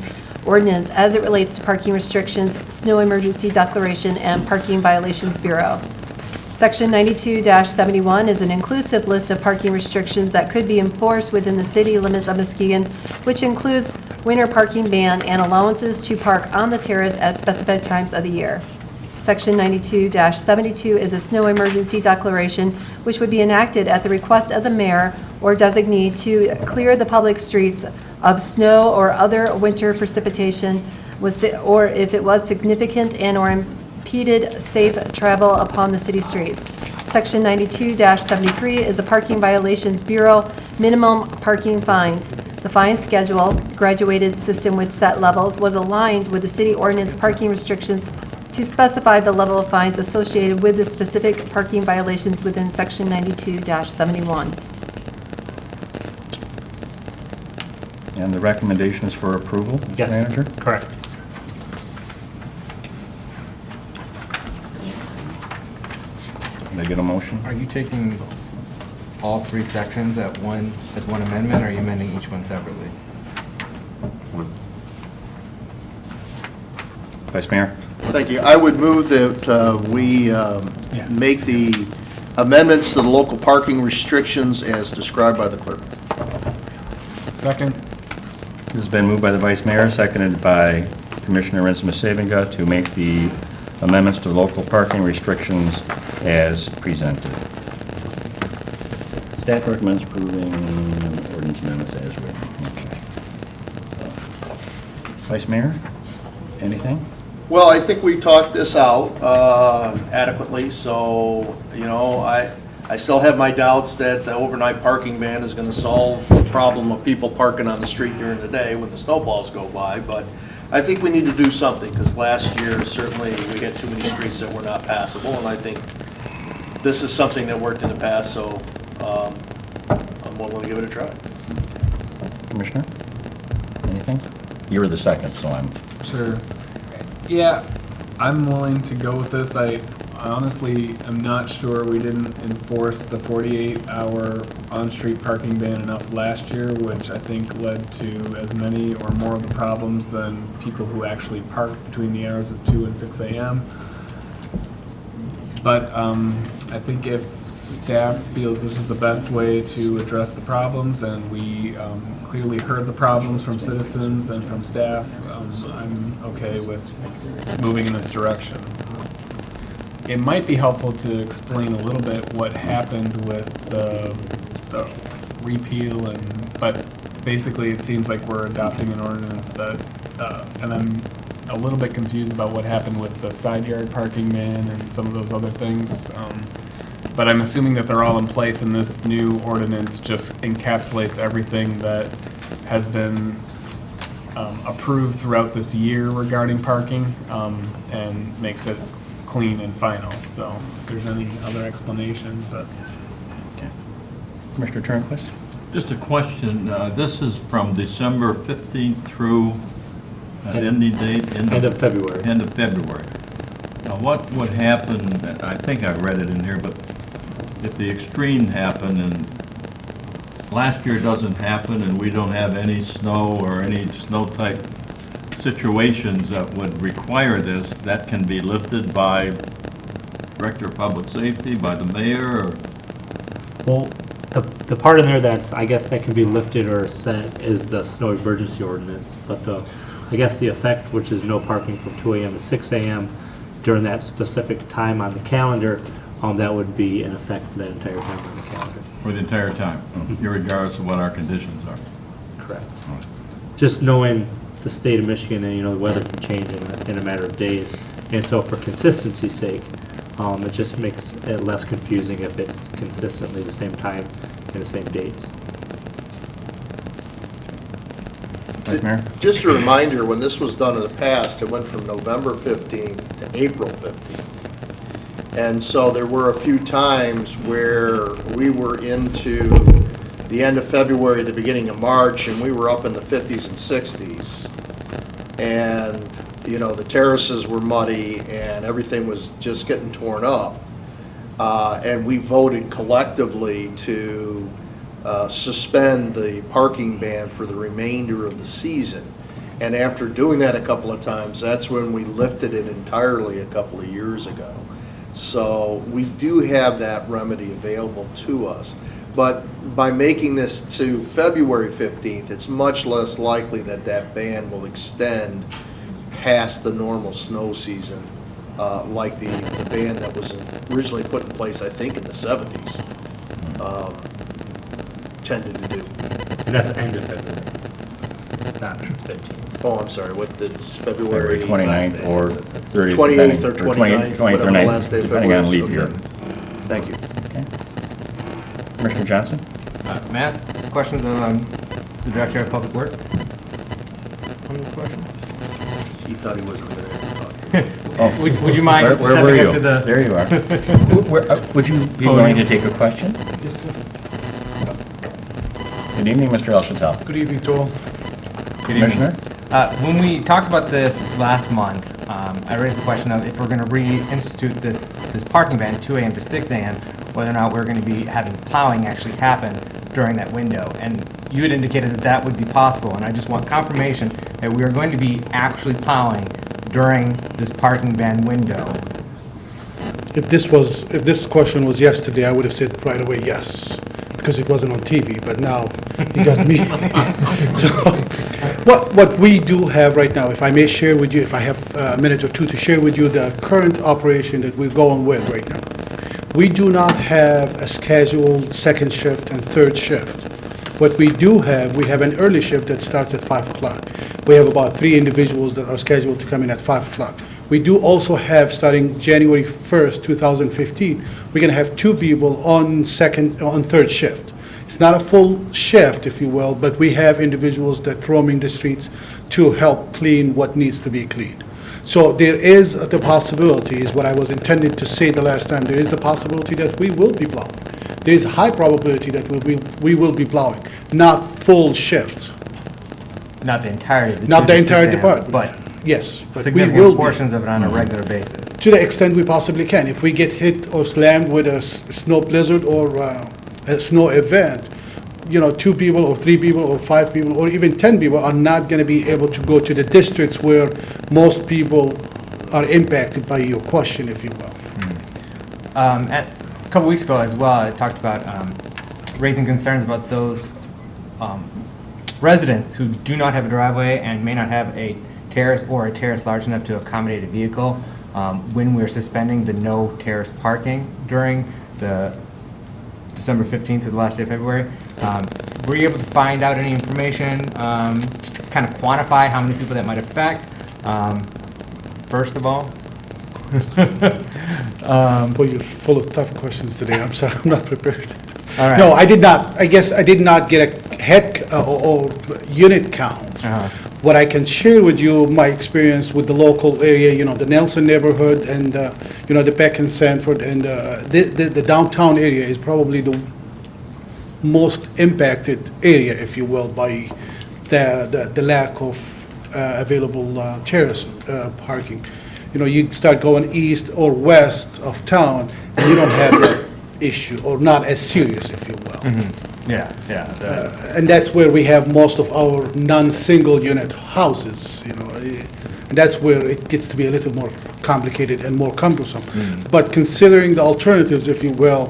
ordinance as it relates to parking restrictions, snow emergency declaration, and parking violations bureau. Section 92-71 is an inclusive list of parking restrictions that could be enforced within the city limits of Muskegon, which includes winter parking ban and allowances to park on the terrace at specified times of the year. Section 92-72 is a snow emergency declaration which would be enacted at the request of the mayor or designee to clear the public streets of snow or other winter precipitation or if it was significant and or impeded safe travel upon the city streets. Section 92-73 is a parking violations bureau, minimum parking fines. The fine schedule, graduated system with set levels, was aligned with the city ordinance parking restrictions to specify the level of fines associated with the specific parking violations within Section 92-71. And the recommendation is for approval, Yes. Manager? Correct. Can I get a motion? Are you taking all three sections as one amendment, or are you amending each one separately? Vice Mayor? Thank you. I would move that we make the amendments to the local parking restrictions as described by the clerk. Second? This has been moved by the Vice Mayor, seconded by Commissioner Rinzma-Savinga to make the amendments to local parking restrictions as presented. Staff recommends approving ordinance amendments as written. Okay. Vice Mayor, anything? Well, I think we talked this out adequately, so, you know, I still have my doubts that the overnight parking ban is going to solve the problem of people parking on the street during the day when the snowballs go by, but I think we need to do something, because last year, certainly, we had too many streets that were not passable, and I think this is something that worked in the past, so I'm willing to give it a try. Commissioner, anything? You were the second, so I'm... Sure. Yeah, I'm willing to go with this. I honestly am not sure we didn't enforce the 48-hour on-street parking ban enough last year, which I think led to as many or more of the problems than people who actually park between the hours of 2 and 6 a.m. But I think if staff feels this is the best way to address the problems, and we clearly heard the problems from citizens and from staff, I'm okay with moving in this direction. It might be helpful to explain a little bit what happened with the repeal, but basically it seems like we're adopting an ordinance that, and I'm a little bit confused about what happened with the side yard parking ban and some of those other things. But I'm assuming that they're all in place, and this new ordinance just encapsulates everything that has been approved throughout this year regarding parking, and makes it clean and final. So if there's any other explanation, but. Okay. Commissioner Turnquist? Just a question. This is from December 15th through ending date? End of February. End of February. Now, what would happen, I think I read it in here, but if the extreme happened and last year doesn't happen and we don't have any snow or any snow-type situations that would require this, that can be lifted by Director of Public Safety, by the mayor, or? Well, the part in there that's, I guess, that can be lifted or set is the snow emergency ordinance. But I guess the effect, which is no parking from 2 a.m. to 6 a.m. during that specific time on the calendar, that would be in effect for that entire time on the calendar. For the entire time, irregardless of what our conditions are. Correct. Just knowing the state of Michigan and, the weather can change in a matter of days. And so for consistency's sake, it just makes it less confusing if it's consistently the same time and the same dates. Vice Mayor? Just a reminder, when this was done in the past, it went from November 15th to April 15th. And so there were a few times where we were into the end of February, the beginning of March, and we were up in the 50s and 60s. And, you know, the terraces were muddy and everything was just getting torn up. And we voted collectively to suspend the parking ban for the remainder of the season. And after doing that a couple of times, that's when we lifted it entirely a couple of years ago. So we do have that remedy available to us. But by making this to February 15th, it's much less likely that that ban will extend past the normal snow season, like the ban that was originally put in place, I think, in the 70s, tended to do. And that's the end of February, not 15th. Oh, I'm sorry, it's February? 29th or 30th. 28th or depending- 29th, 20th or whatever the 9th, last day of depending on February leap is. year. Okay. Thank you. Okay. Commissioner Johnson? May I ask questions of the Director of Public Works on this question? He thought he wasn't going to talk. Would you mind Where were stepping you? up to the... There you are. Would you be willing to take a question? Good evening, Mr. El-Shatel. Good evening to all. Commissioner? When we talked about this last month, I raised the question of if we're going to reinstitute this parking ban 2 a.m. to 6 a.m., whether or not we're going to be having plowing actually happen during that window. And you had indicated that that would be possible, and I just want confirmation that we are going to be actually plowing during this parking ban window. If this question was yesterday, I would have said right away yes, because it wasn't on TV, but now you got me. So what we do have right now, if I may share with you, if I have a minute or two to share with you the current operation that we're going with right now. We do not have a scheduled second shift and third shift. What we do have, we have an early shift that starts at 5 o'clock. We have about 3 individuals that are scheduled to come in at 5 o'clock. We do also have, starting January 1st, 2015, we're going to have 2 people on third shift. It's not a full shift, if you will, but we have individuals that roaming the streets to help clean what needs to be cleaned. So there is the possibility, is what I was intending to say the last time, there is the possibility that we will be plowing. There is a high probability that we will be plowing, not full shift. Not the entirety of Not the 2 to 6 entire a.m., department. but Yes, but we significant will be. portions of it on a regular basis. To the extent we possibly can. If we get hit or slammed with a snow blizzard or a snow event, 2 people or 3 people or 5 people or even 10 people are not going to be able to go to the districts where most people are impacted by your question, if you will. A couple weeks ago as well, I talked about raising concerns about those residents who do not have a driveway and may not have a terrace or a terrace large enough to accommodate a vehicle when we're suspending the no terrace parking during the December 15th to the last day of February. Were you able to find out any information to kind of quantify how many people that might affect? First of all. Well, you're full of tough questions today. I'm sorry, I'm not prepared. All right. No, I did not. I guess I did not get a head or unit count. What I can share with you, my experience with the local area, the Nelson neighborhood and, the Peck and Sanford and the downtown area is probably the most impacted area, if you will, by the lack of available terrace parking. You start going east or west of town, and you don't have that issue, or not as serious, if you will. And that's where we have most of our non-single unit houses, and that's where it gets to be a little more complicated and more cumbersome. But considering the alternatives, if you will,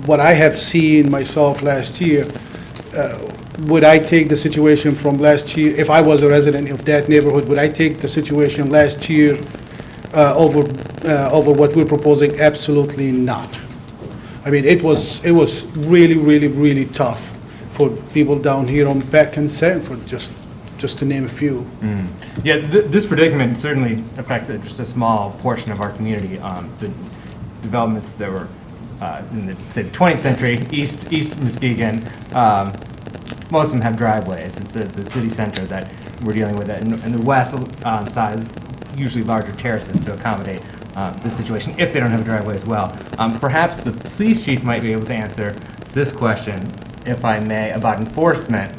what I have seen myself last year, would I take the situation from last year, if I was a resident of that neighborhood, would I take the situation last year over what we're proposing? Absolutely not. I mean, it was really, really, really tough for people down here on Peck and Sanford, just just to name a few. Yeah, this predicament certainly affects just a small portion of our community. The developments that were in the, say, 20th century, East Muskegon, most of them have driveways. It's the city center that we're dealing with. And the west side is usually larger terraces to accommodate this situation, if they don't have a driveway as well. Perhaps the police chief might be able to answer this question, if I may, about enforcement.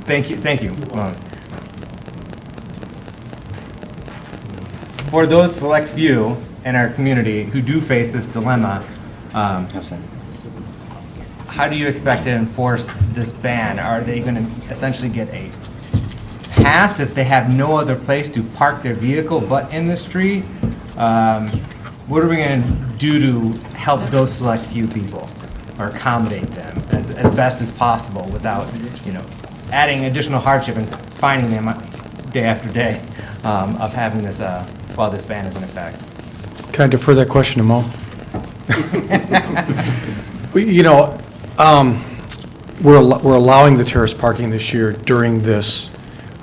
Thank you. For those select few in our community who do face this dilemma, how do you expect to enforce this ban? Are they going to essentially get a pass if they have no other place to park their vehicle but in the street? What are we going to do to help those select few people or accommodate them as best as possible without, adding additional hardship and finding them day after day of having this while this ban is in effect? Can I defer that question to Mo? We're allowing the terrace parking this year during this,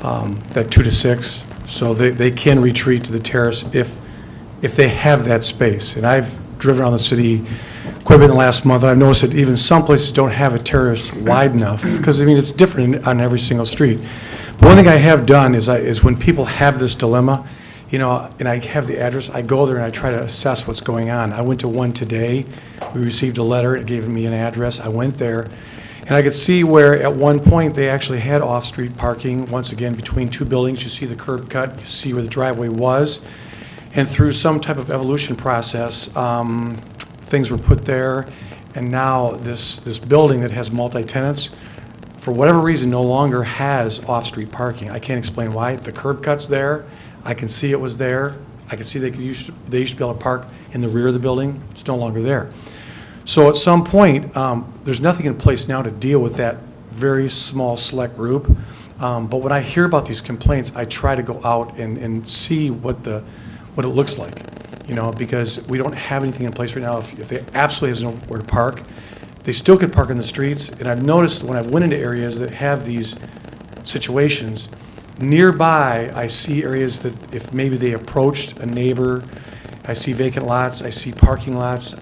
that 2 to 6, so they can retreat to the terrace if they have that space. And I've driven around the city quite a bit in the last month, and I've noticed that even some places don't have a terrace wide enough, because, it's different on every single street. But one thing I have done is when people have this dilemma, and I have the address, I go there and I try to assess what's going on. I went to one today. We received a letter. It gave me an address. I went there, and I could see where at one point they actually had off-street parking. Once again, between two buildings, you see the curb cut, you see where the driveway was. And through some type of evolution process, things were put there, and now this building that has multi-tenants, for whatever reason, no longer has off-street parking. I can't explain why. The curb cut's there. I can see it was there. I can see they used to be able to park in the rear of the building. It's no longer there. So at some point, there's nothing in place now to deal with that very small select group. But when I hear about these complaints, I try to go out and see what it looks like, because we don't have anything in place right now. If they absolutely have nowhere to park, they still can park in the streets. And I've noticed when I've went into areas that have these situations, nearby I see areas that if maybe they approached a neighbor, I see vacant lots, I see parking lots.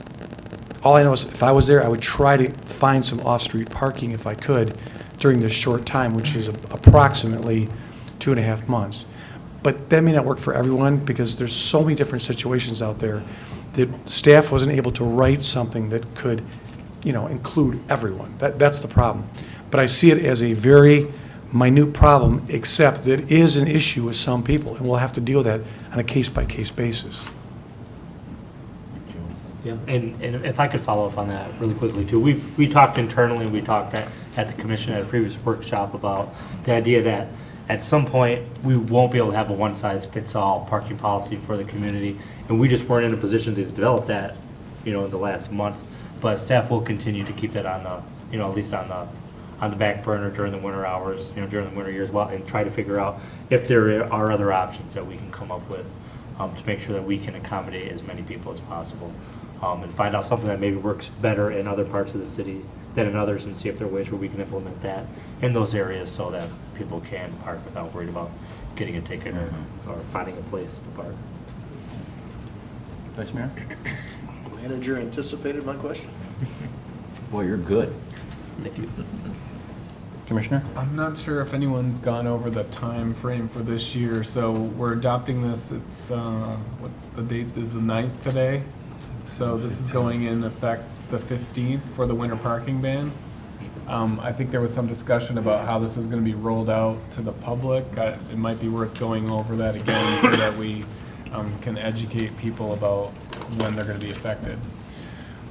All I know is if I was there, I would try to find some off-street parking if I could during this short time, which is approximately 2.5 months. But that may not work for everyone, because there's so many different situations out there that staff wasn't able to write something that could, include everyone. That's the problem. But I see it as a very minute problem, except that it is an issue with some people, and we'll have to deal with that on a case-by-case basis. Yeah, and if I could follow up on that really quickly too. We talked internally, we talked at the commission at a previous workshop about the idea that at some point we won't be able to have a one-size-fits-all parking policy for the community, and we just weren't in a position to develop that, in the last month. But staff will continue to keep that on the, at least on the back burner during the winter hours, during the winter years, and try to figure out if there are other options that we can come up with to make sure that we can accommodate as many people as possible. And find out something that maybe works better in other parts of the city than in others, and see if there are ways where we can implement that in those areas so that people can park without worried about getting a ticket or finding a place to park. Vice Mayor? Manager anticipated my question. Boy, you're good. Thank you. Commissioner? I'm not sure if anyone's gone over the time frame for this year, so we're adopting this. It's, what the date is, the 9th today? So this is going in effect the 15th for the winter parking ban. I think there was some discussion about how this was going to be rolled out to the public. It might be worth going over that again so that we can educate people about when they're going to be affected.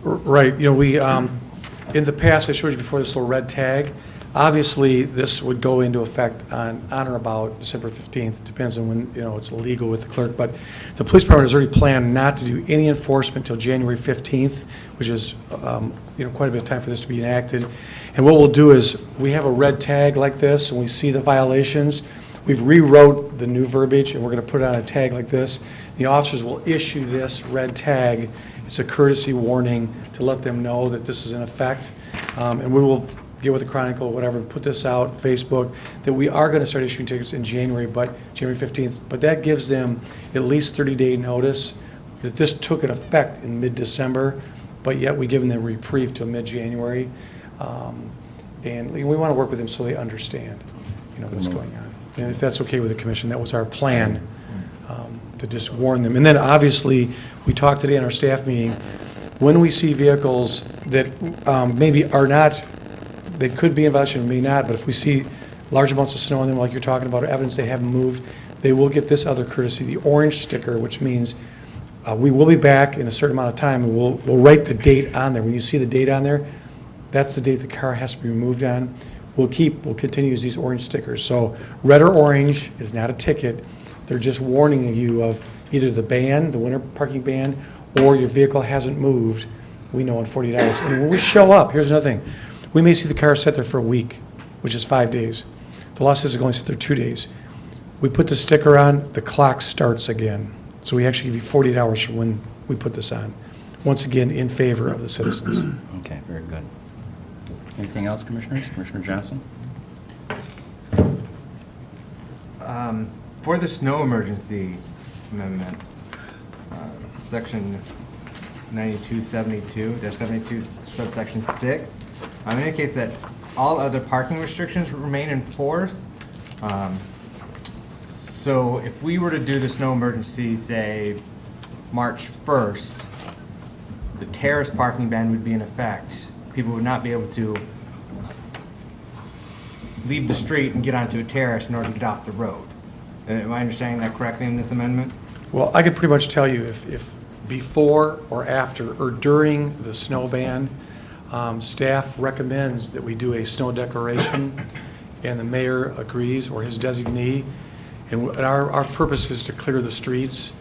Right. We in the past, I showed you before this little red tag. Obviously, this would go into effect on or about December 15th. Depends on when it's legal with the clerk. But the police department has already planned not to do any enforcement until January 15th, which is quite a bit of time for this to be enacted. And what we'll do is we have a red tag like this, and we see the violations. We've rewrote the new verbiage, and we're going to put it on a tag like this. The officers will issue this red tag. It's a courtesy warning to let them know that this is in effect, and we will get with the Chronicle, whatever, put this out, Facebook, that we are going to start issuing tickets in January, but January 15th. But that gives them at least 30-day notice that this took an effect in mid-December, but yet we give them the reprieve till mid-January. And we want to work with them so they understand, what's going on. And if that's okay with the commission, that was our plan, to just warn them. And then obviously, we talked today in our staff meeting, when we see vehicles that maybe are not, they could be in violation, may not, but if we see large amounts of snow on them, like you're talking about, or evidence they haven't moved, they will get this other courtesy, the orange sticker, which means we will be back in a certain amount of time, and we'll write the date on there. When you see the date on there, that's the date the car has to be removed on. We'll continue to use these orange stickers. So red or orange is not a ticket. They're just warning you of either the ban, the winter parking ban, or your vehicle hasn't moved, we know in 48 hours. And when we show up, here's another thing. We may see the car sit there for a week, which is 5 days. The law says it's going to sit there 2 days. We put the sticker on, the clock starts again. So we actually give you 48 hours from when we put this on. Once again, in favor of the citizens. Okay, very good. Anything else, Commissioners? Commissioner Johnson? For the snow emergency amendment, section 9272, subsection 6, indicates that all other parking restrictions remain in force. So if we were to do the snow emergency, say, March 1st, the terrace parking ban would be in effect. People would not be able to leave the street and get onto a terrace in order to get off the road. Am I understanding that correctly in this amendment? Well, I could pretty much tell you if before or after or during the snow ban, staff recommends that we do a snow declaration, and the mayor agrees, or his designee, and our purpose is to clear the streets.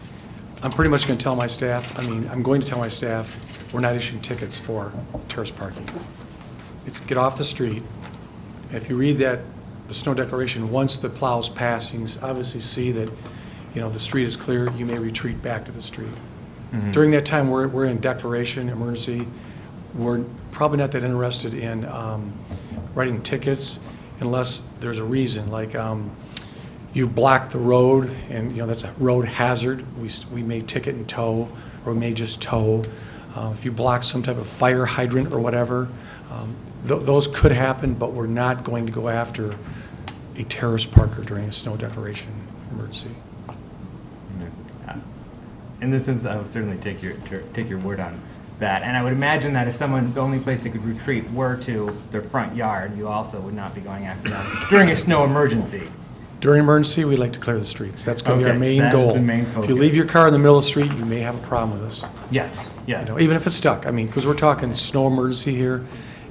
I'm pretty much going to tell my staff, I'm going to tell my staff, we're not issuing tickets for terrace parking. It's get off the street. And if you read that, the snow declaration, once the plows pass, you can obviously see that, the street is clear, you may retreat back to the street. Mm-hmm. During that time, we're in declaration, emergency. We're probably not that interested in writing tickets unless there's a reason, like you've blocked the road and that's a road hazard. We may ticket and tow, or we may just tow. If you block some type of fire hydrant or whatever, those could happen, but we're not going to go after a terrace parker during a snow declaration emergency. In this instance, I will certainly take your word on that. And I would imagine that if someone, the only place they could retreat were to their front yard, you also would not be going after them during a snow emergency. During emergency, we like to clear the streets. That's going to be our main that goal. Is the main if focus. you leave your car in the middle of the street, you may have a problem with us. Yes, yes. Even if it's stuck. Because we're talking snow emergency here,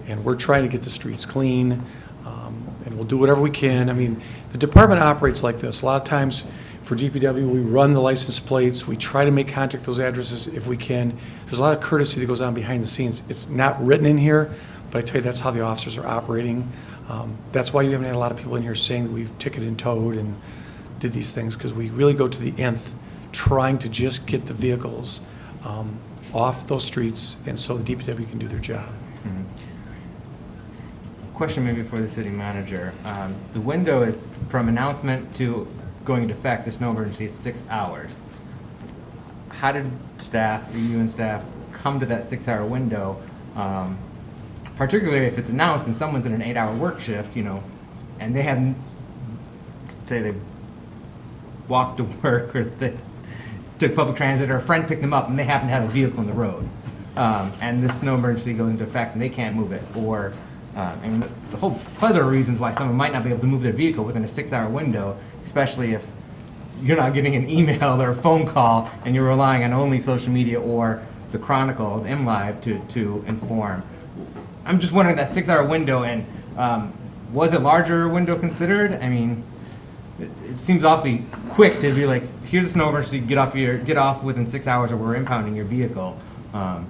and we're trying to get the streets clean, and we'll do whatever we can. The department operates like this. A lot of times for DPW, we run the license plates. We try to make contact those addresses if we can. There's a lot of courtesy that goes on behind the scenes. It's not written in here, but I tell you, that's how the officers are operating. That's why you haven't had a lot of people in here saying that we've ticketed and towed and did these things, because we really go to the nth trying to just get the vehicles off those streets, and so the DPW can do their job. Mm-hmm. Question maybe for the city manager. The window is from announcement to going into effect, the snow emergency is 6 hours. How did you and staff, come to that 6-hour window? Particularly if it's announced and someone's in an 8-hour work shift, and they haven't, say they walked to work or they took public transit or a friend picked them up and they happen to have a vehicle on the road. And this snow emergency goes into effect and they can't move it. Or, and the whole plethora of reasons why someone might not be able to move their vehicle within a 6-hour window, especially if you're not getting an email or a phone call and you're relying on only social media or the Chronicle, MLive, to inform. I'm just wondering that 6-hour window, and was a larger window considered? It seems awfully quick to be like, here's a snow emergency, get off within 6 hours, or we're impounding your vehicle. Well,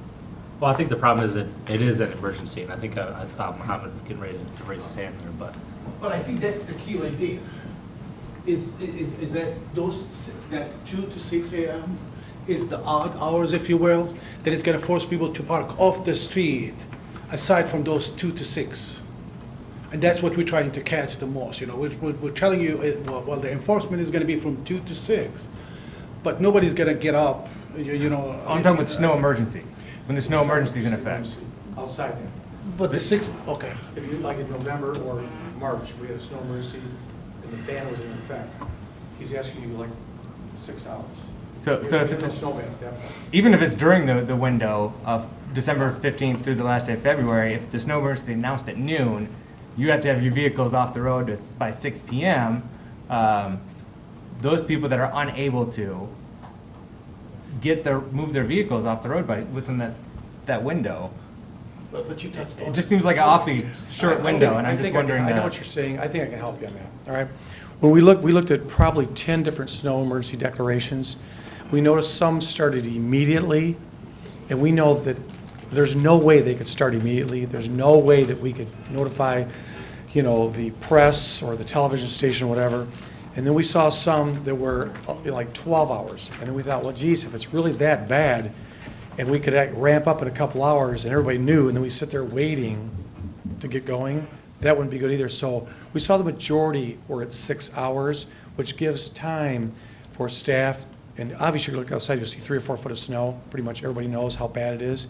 I think the problem is it is an emergency, and I think I saw Mohammed getting ready to raise his hand there, but. But I think that's the key right there. Is that that 2 to 6 a.m. is the odd hours, if you will, that is going to force people to park off the street, aside from those 2 to 6. And that's what we're trying to catch the most, you know. We're telling you, well, the enforcement is gonna be from 2 to 6, but nobody's gonna get up, you know. I'm talking with snow emergency, when the snow emergency is in effect. Outside. But the 6, okay. If you, like in November or March, we had a snow emergency and the ban was in effect, he's asking you like 6 hours. So if it's a snow ban at that point. even if it's during the window of December 15th through the last day of February, if the snow emergency is announced at noon, you have to have your vehicles off the road by 6 p.m. Those people that are unable to move their vehicles off the road within that window. But you touched on It just seems like an awfully short window, and I'm just wondering. I know what you're saying. I think I can help you on that, all right? When we looked at probably 10 different snow emergency declarations. We noticed some started immediately, and we know that there's no way they could start immediately. There's no way that we could notify, you know, the press or the television station or whatever. And then we saw some that were like 12 hours. And then we thought, well, geez, if it's really that bad, and we could ramp up in a couple hours, and everybody knew, and then we sit there waiting to get going, that wouldn't be good either. So we saw the majority were at 6 hours, which gives time for staff, and obviously you look outside, you'll see 3 or 4 foot of snow. Pretty much everybody knows how bad it is.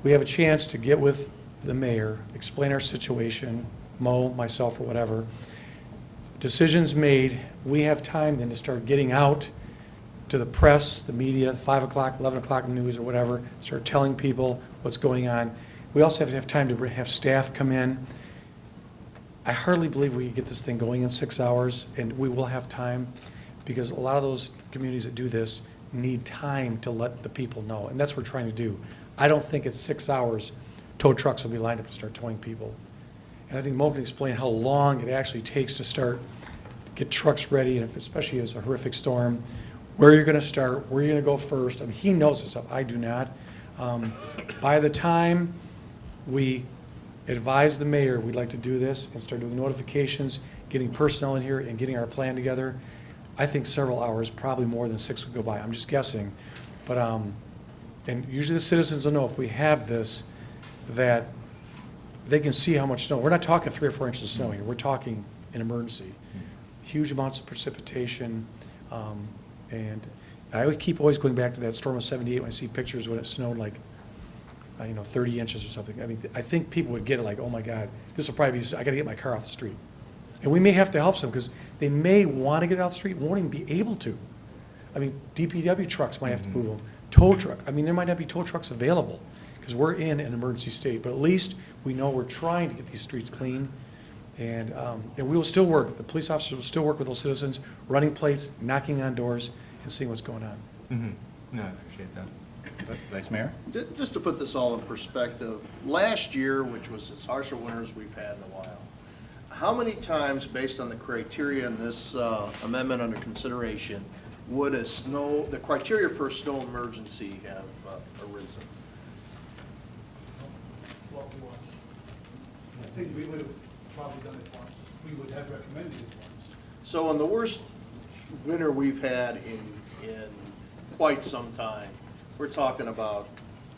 We have a chance to get with the mayor, explain our situation, Mo, myself, or whatever. Decisions made, we have time then to start getting out to the press, the media, 5 o'clock, 11 o'clock news or whatever, start telling people what's going on. We also have to have time to have staff come in. I hardly believe we can get this thing going in 6 hours, and we will have time, because a lot of those communities that do this need time to let the people know, and that's what we're trying to do. I don't think it's 6 hours, tow trucks will be lined up to start towing people. And I think Mo can explain how long it actually takes to get trucks ready, and especially as a horrific storm, where you're gonna start, where you're gonna go first. I mean, he knows this stuff, I do not. By the time we advise the mayor we'd like to do this and start doing notifications, getting personnel in here and getting our plan together, I think several hours, probably more than 6 would go by. I'm just guessing. But, and usually the citizens will know if we have this, that they can see how much snow. We're not talking 3 or 4 inches of snow here. We're talking an emergency. Huge amounts of precipitation. And I would keep always going back to that storm of 78 when I see pictures when it snowed like, 30 inches or something. I mean, I think people would get it like, oh my God, this will probably be, I gotta get my car off the street. And we may have to help some, because they may want to get it off the street, won't even be able to. I mean, DPW trucks might have to move them. Tow truck, I mean, there might not be tow trucks available, because we're in an emergency state. But at least we know we're trying to get these streets clean. And we will still work, the police officers will still work with those citizens, running plates, knocking on doors, and seeing what's going on. No, I appreciate that. Vice Mayor? Just to put this all in perspective, last year, which was as harsh a winter as we've had in a while, how many times, based on the criteria in this amendment under consideration, would the criteria for a snow emergency have arisen? I think we would have probably done it once. We would have recommended it once. So in the worst winter we've had in quite some time, we're talking about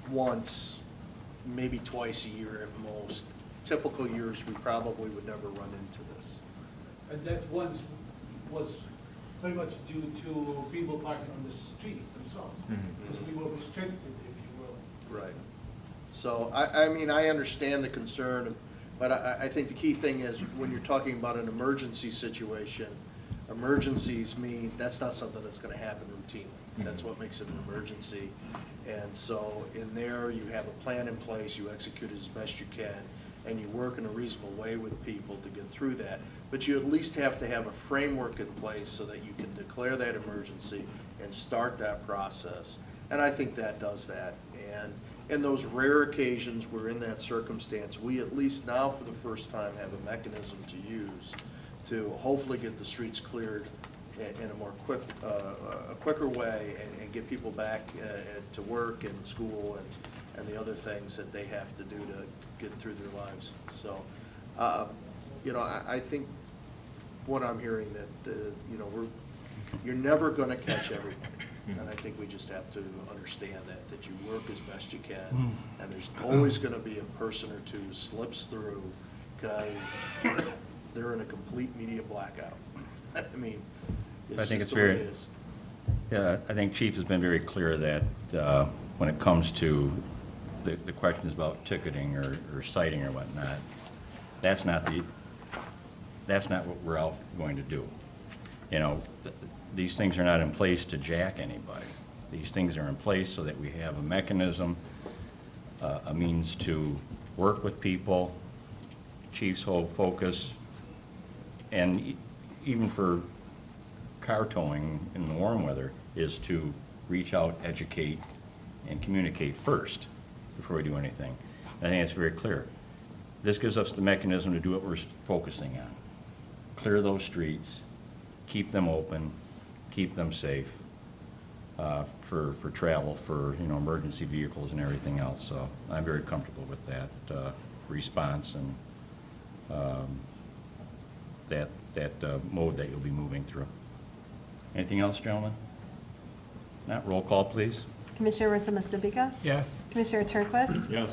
once, maybe twice a year at most. Typical years, we probably would never run into this. And that once was very much due to people parking on the streets themselves, because we were restricted, if you will. Right. So, I mean, I understand the concern, but I think the key thing is when you're talking about an emergency situation, emergencies mean that's not something that's gonna happen routinely. That's what makes it an emergency. And so in there, you have a plan in place, you execute as best you can, and you work in a reasonable way with people to get through that. But you at least have to have a framework in place so that you can declare that emergency and start that process. And I think that does that. And in those rare occasions we're in that circumstance, we at least now for the first time have a mechanism to use to hopefully get the streets cleared in a more quicker way and get people back to work and school and the other things that they have to do to get through their lives. So, I think what I'm hearing that, you're never going to catch everybody. And I think we just have to understand that you work as best you can. And there's always going to be a person or two who slips through, because they're in a complete media blackout. I mean, I it's think just it's the way very- it is. Yeah, I think Chief has been very clear that when it comes to the questions about ticketing or citing or whatnot, that's not what we're out going to do. You know, these things are not in place to jack anybody. These things are in place so that we have a mechanism, a means to work with people. Chief's whole focus, and even for car towing in the warm weather, is to reach out, educate, and communicate first before we do anything. I think it's very clear. This gives us the mechanism to do what we're focusing on. Clear those streets, keep them open, keep them safe for travel, for, you know, emergency vehicles and everything else. So I'm very comfortable with that response and that mode that you'll be moving through. Anything else, gentlemen? Not roll call, please. Commissioner Muskegon? Yes. Commissioner Turnquist? Yes.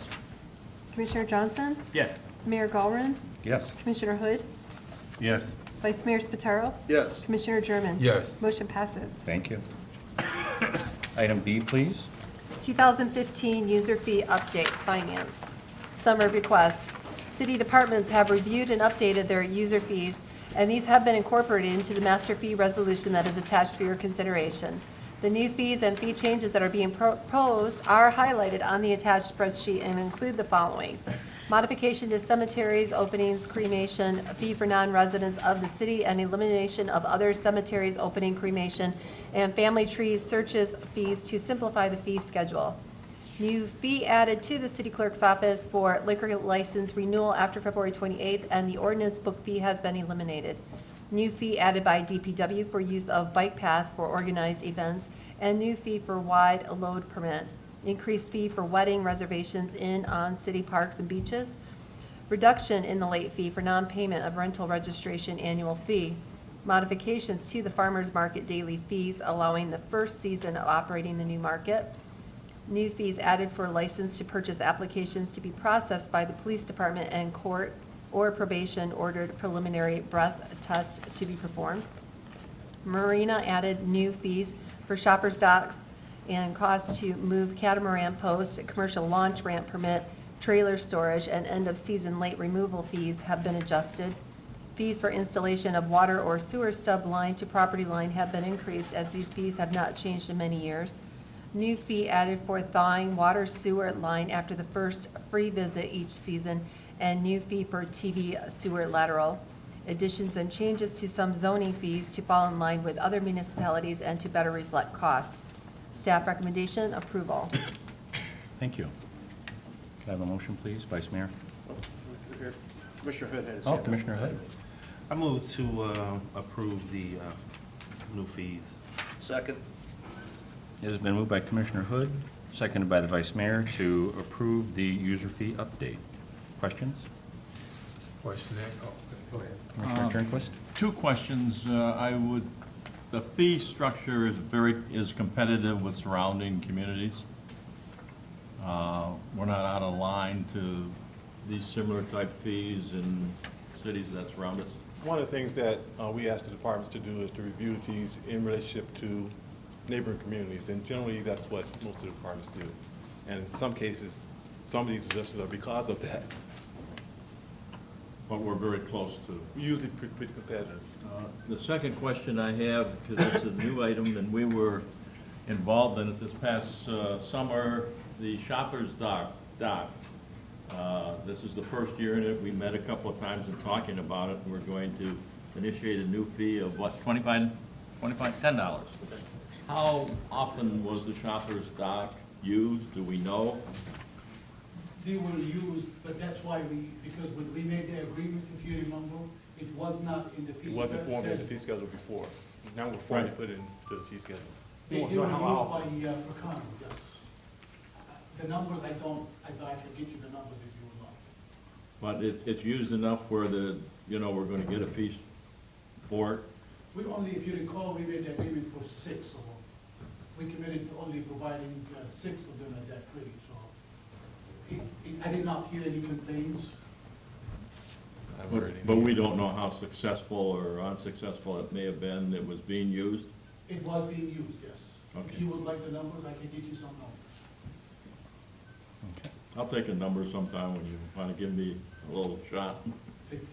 Commissioner Johnson? Yes. Mayor Gallron? Yes. Commissioner Hood? Yes. Vice Mayor Spataro? Yes. Commissioner German? Yes. Motion passes. Thank you. Item B, please. 2015 user fee update, finance. Summer request. City departments have reviewed and updated their user fees, and these have been incorporated into the master fee resolution that is attached for your consideration. The new fees and fee changes that are being proposed are highlighted on the attached spreadsheet and include the following. Modification to cemeteries, openings, cremation, fee for non-residents of the city, and elimination of other cemeteries, opening, cremation, and family trees searches fees to simplify the fee schedule. New fee added to the city clerk's office for liquor license renewal after February 28th, and the ordinance book fee has been eliminated. New fee added by DPW for use of bike path for organized events, and new fee for wide load permit. Increased fee for wedding reservations in on city parks and beaches. Reduction in the late fee for non-payment of rental registration annual fee. Modifications to the farmers market daily fees, allowing the first season of operating the new market. New fees added for license to purchase applications to be processed by the police department and court or probation ordered preliminary breath test to be performed. Marina added new fees for shoppers docks and costs to move catamaran post, commercial launch ramp permit, trailer storage, and end-of-season late removal fees have been adjusted. Fees for installation of water or sewer stub line to property line have been increased, as these fees have not changed in many years. New fee added for thawing water sewer line after the first free visit each season, and new fee for TV sewer lateral. Additions and changes to some zoning fees to fall in line with other municipalities and to better reflect costs. Staff recommendation, approval. Thank you. Can I have a motion, please, Vice Mayor? Commissioner Hood had his Oh, hand up. Commissioner Hood. I move to approve the new fees. Second. It has been moved by Commissioner Hood, seconded by the Vice Mayor, to approve the user fee update. Questions? Question that, oh, go ahead. Commissioner Turnquist? Two questions. The fee structure is competitive with surrounding communities. We're not out of line to these similar type fees in cities that surround us. One of the things that we ask the departments to do is to review the fees in relationship to neighboring communities, and generally that's what most of the departments do. And in some cases, some of these adjustments are because of that. But we're very close to. Usually pretty competitive. The second question I have, because it's a new item, and we were involved in it this past summer, the Shoppers Dock. This is the first year in it. We met a couple of times and talking about it, and we're going to initiate a new fee of what, $10? How often was the Shoppers Dock used? Do we know? They were used, but that's why because when we made the agreement, if you remember, it was not in the fee schedule. It wasn't formed in the fee schedule before. Now we're formally put into the fee schedule. They were used by, for Comm, yes. The numbers I can get you the numbers if you would like. But it's used enough where we're going to get a fee for it? We only, if you recall, we made the agreement for 6 of them. We committed to only providing 6 of them at that rate, so. I did not hear any complaints. I've heard any. But we don't know how successful or unsuccessful it may have been that was being used? It was being used, yes. Okay. If you would like the numbers, I can get you some numbers. I'll take a number sometime when you want to give me a little shot. 50.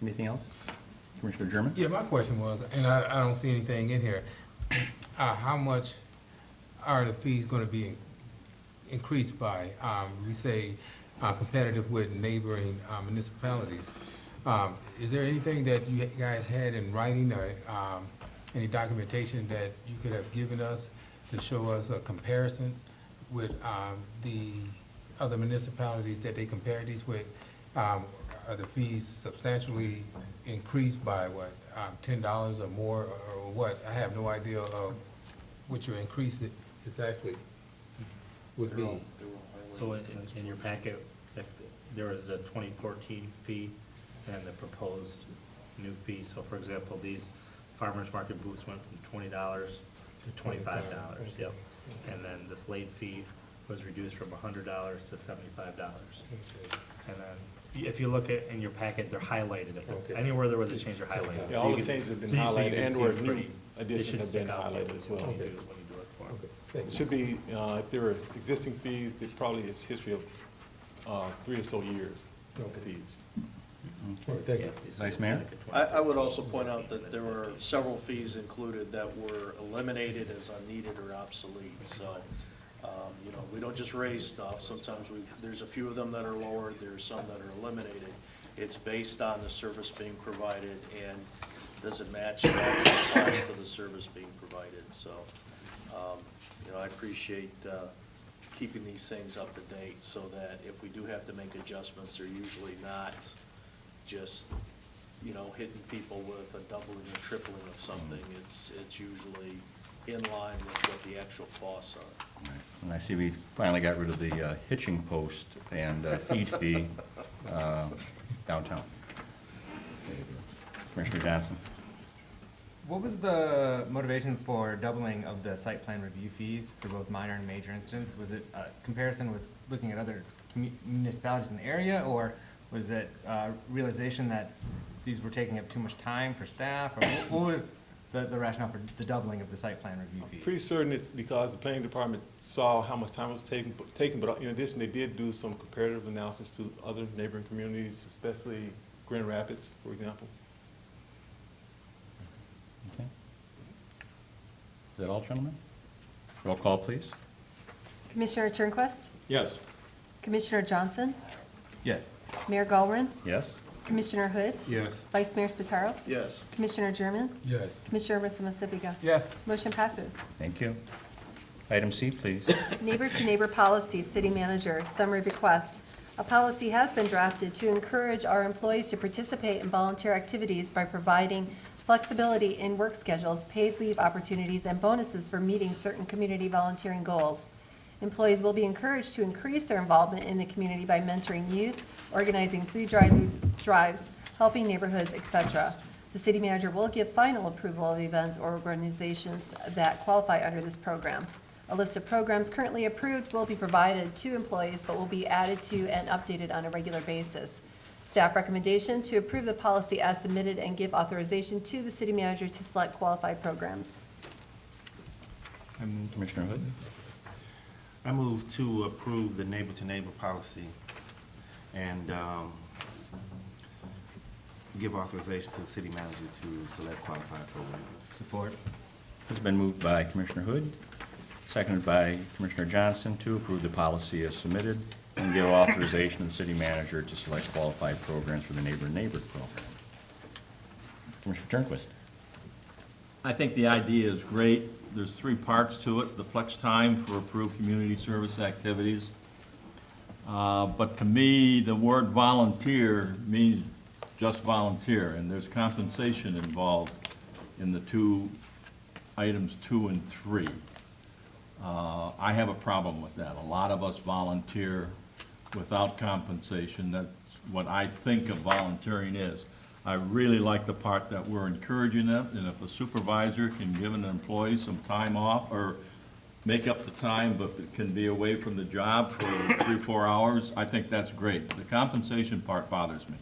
Anything else? Commissioner German? Yeah, my question was, and I don't see anything in here, how much are the fees going to be increased by? We say competitive with neighboring municipalities. Is there anything that you guys had in writing or any documentation that you could have given us to show us a comparison with the other municipalities that they compare these with? Are the fees substantially increased by what, $10 or more or what? I have no idea of what your increase exactly would be. So in your packet, if there was a 2014 fee and the proposed new fee. So for example, these farmers market booths went from $20 to $25. Yep. And then this late fee was reduced from $100 to $75. And then if you look at in your packet, they're highlighted. If anywhere there was a change, they're highlighted. Yeah, all the changes have been highlighted and where new additions have been highlighted as well. It should be, if there were existing fees, there probably is history of 3 or so years of fees. Thank you. Vice Mayor? I would also point out that there were several fees included that were eliminated as unneeded or obsolete. So, you know, we don't just raise stuff. Sometimes there's a few of them that are lowered, there's some that are eliminated. It's based on the service being provided and does it match the actual cost of the service being provided. So, you know, I appreciate keeping these things up to date so that if we do have to make adjustments, they're usually not just, you know, hitting people with a doubling or tripling of something. It's usually in line with what the actual costs are. Right. And I see we finally got rid of the hitching post and feed fee downtown. Commissioner Johnson? What was the motivation for doubling of the site plan review fees for both minor and major incidents? Was it a comparison with looking at other municipalities in the area, or was it realization that these were taking up too much time for staff, or what was the rationale for the doubling of the site plan review fees? Pretty certain it's because the planning department saw how much time it was taking, but in addition, they did do some comparative analysis to other neighboring communities, especially Grand Rapids, for example. Okay. Is that all, gentlemen? Roll call, please. Commissioner Turnquist? Yes. Commissioner Johnson? Yes. Mayor Galvin? Yes? Commissioner Hood? Yes. Vice Mayor Spataro? Yes. Commissioner German? Yes. Commissioner Muskegon? Yes. Motion passes. Thank you. Item C, please. Neighbor-to-neighbor policy, city manager, summary request. A policy has been drafted to encourage our employees to participate in volunteer activities by providing flexibility in work schedules, paid leave opportunities, and bonuses for meeting certain community volunteering goals. Employees will be encouraged to increase their involvement in the community by mentoring youth, organizing food drives, helping neighborhoods, etc. The city manager will give final approval of events or organizations that qualify under this program. A list of programs currently approved will be provided to employees, but will be added to and updated on a regular basis. Staff recommendation to approve the policy as submitted and give authorization to the city manager to select qualified programs. Commissioner Hood? I move to approve the neighbor-to-neighbor policy and give authorization to the city manager to select qualified programs. Support. It's been moved by Commissioner Hood, seconded by Commissioner Johnston to approve the policy as submitted and give authorization to the city manager to select qualified programs for the neighbor program. Commissioner Turnquist? I think the idea is great. There's 3 parts to it: the flex time for approved community service activities. But to me, the word volunteer means just volunteer, and there's compensation involved in the 2 items 2 and 3. I have a problem with that. A lot of us volunteer without compensation. That's what I think of volunteering is. I really like the part that we're encouraging it, and if a supervisor can give an employee some time off or make up the time, but it can be away from the job for 3-4 hours, I think that's great. The compensation part bothers me.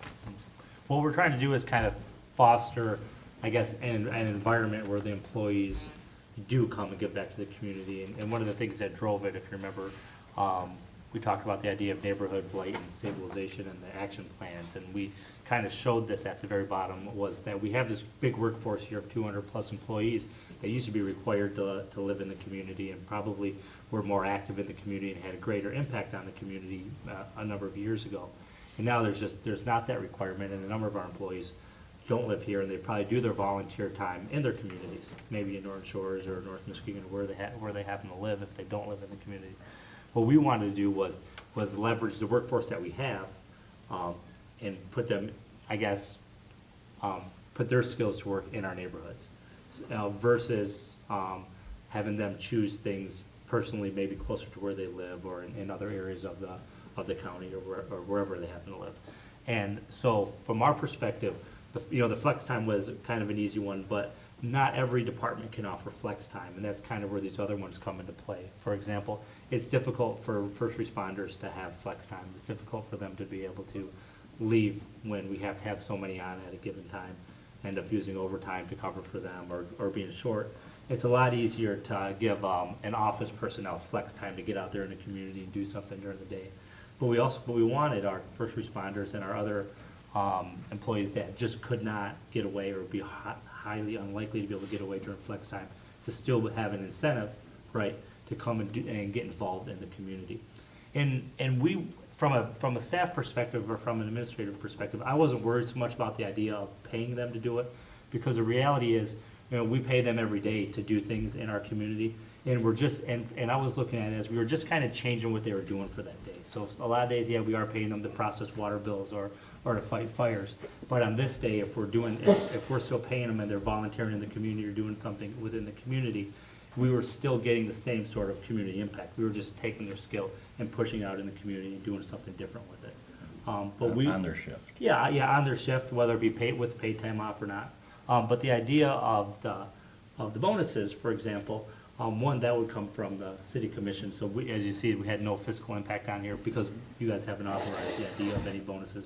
What we're trying to do is kind of foster, I guess, an environment where the employees do come and give back to the community. And one of the things that drove it, if you remember, we talked about the idea of neighborhood blight and stabilization and the action plans. And we kind of showed this at the very bottom, was that we have this big workforce here of 200+ employees that used to be required to live in the community and probably were more active in the community and had a greater impact on the community a number of years ago. And now there's not that requirement, and a number of our employees don't live here, and they probably do their volunteer time in their communities, maybe in North Shores or North Muskegon, where they happen to live if they don't live in the community. What we wanted to do was leverage the workforce that we have and put them, I guess, put their skills to work in our neighborhoods versus having them choose things personally, maybe closer to where they live or in other areas of the county or wherever they happen to live. And so from our perspective, the flex time was kind of an easy one, but not every department can offer flex time, and that's kind of where these other ones come into play. For example, it's difficult for first responders to have flex time. It's difficult for them to be able to leave when we have to have so many on at a given time, end up using overtime to cover for them or being short. It's a lot easier to give an office personnel flex time to get out there in the community and do something during the day. But we wanted our first responders and our other employees that just could not get away or be highly unlikely to be able to get away during flex time to still have an incentive, right, to come and get involved in the community. And we, from a staff perspective or from an administrative perspective, I wasn't worried so much about the idea of paying them to do it, because the reality is, we pay them every day to do things in our community, and we're just, and I was looking at it as we were just kind of changing what they were doing for that day. So a lot of days, yeah, we are paying them to process water bills or to fight fires. But on this day, if we're still paying them and they're volunteering in the community or doing something within the community, we were still getting the same sort of community impact. We were just taking their skill and pushing out in the community and doing something different with it. On their shift. Yeah, on their shift, whether it be paid with paid time off or not. But the idea of the bonuses, for example, one, that would come from the city commission. So we, as you see, we had no fiscal impact on here because you guys haven't authorized the idea of any bonuses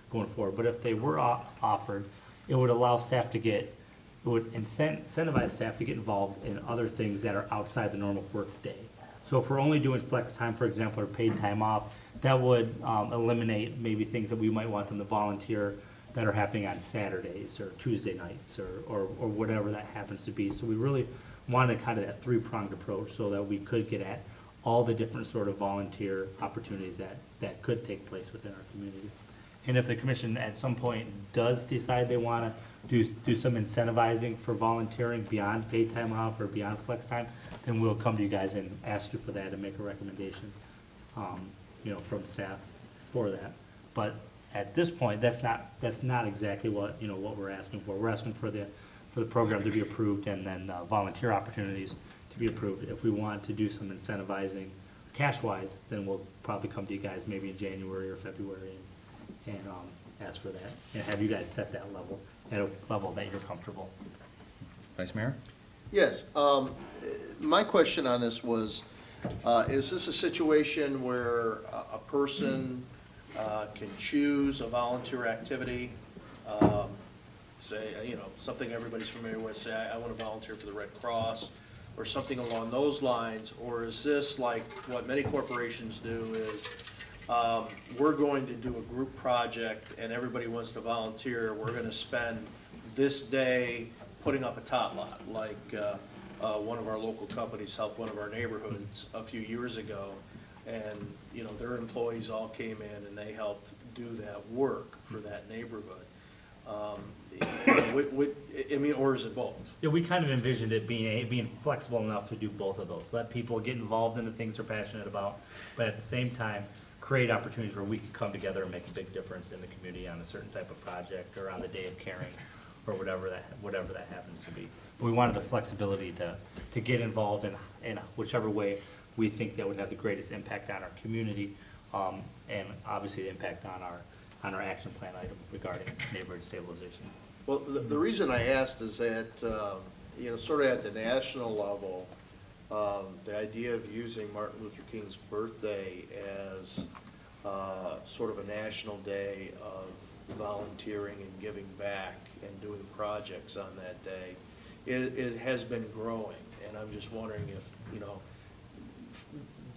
going forward. But if they were offered, it would allow staff to get, it would incentivize staff to get involved in other things that are outside the normal work day. So if we're only doing flex time, for example, or paid time off, that would eliminate maybe things that we might want them to volunteer that are happening on Saturdays or Tuesday nights or whatever that happens to be. So we really wanted kind of that three-pronged approach so that we could get at all the different sort of volunteer opportunities that could take place within our community. And if the commission at some point does decide they want to do some incentivizing for volunteering beyond paid time off or beyond flex time, then we'll come to you guys and ask you for that and make a recommendation, from staff for that. But at this point, that's not exactly what we're asking for. We're asking for the program to be approved and then volunteer opportunities to be approved. If we want to do some incentivizing cash-wise, then we'll probably come to you guys maybe in January or February and ask for that and have you guys set that level at a level that you're comfortable. Vice Mayor? Yes. My question on this was, is this a situation where a person can choose a volunteer activity? Say, something everybody's familiar with, say, I want to volunteer for the Red Cross or something along those lines, or is this like what many corporations do is we're going to do a group project and everybody wants to volunteer, we're going to spend this day putting up a tot lot, like one of our local companies helped one of our neighborhoods a few years ago, and their employees all came in and they helped do that work for that neighborhood. Or is it both? Yeah, we kind of envisioned it being flexible enough to do both of those. Let people get involved in the things they're passionate about, but at the same time, create opportunities where we can come together and make a big difference in the community on a certain type of project or on the day of caring or whatever that happens to be. But we wanted the flexibility to get involved in whichever way we think that would have the greatest impact on our community, and obviously the impact on our action plan item regarding neighborhood stabilization. Well, the reason I asked is that, sort of at the national level, the idea of using Martin Luther King's birthday as sort of a national day of volunteering and giving back and doing projects on that day, it has been growing. And I'm just wondering if,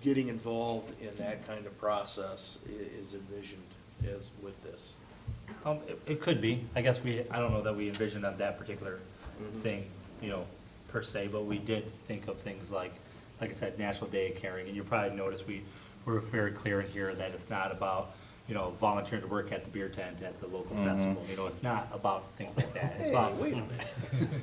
getting involved in that kind of process is envisioned as with this. It could be. I guess I don't know that we envisioned that particular thing, per se, but we did think of things like I said, National Day of Caring. And you probably noticed we're very clear in here that it's not about, volunteering to work at the beer tent at the local festival. It's not about things like that. It's about,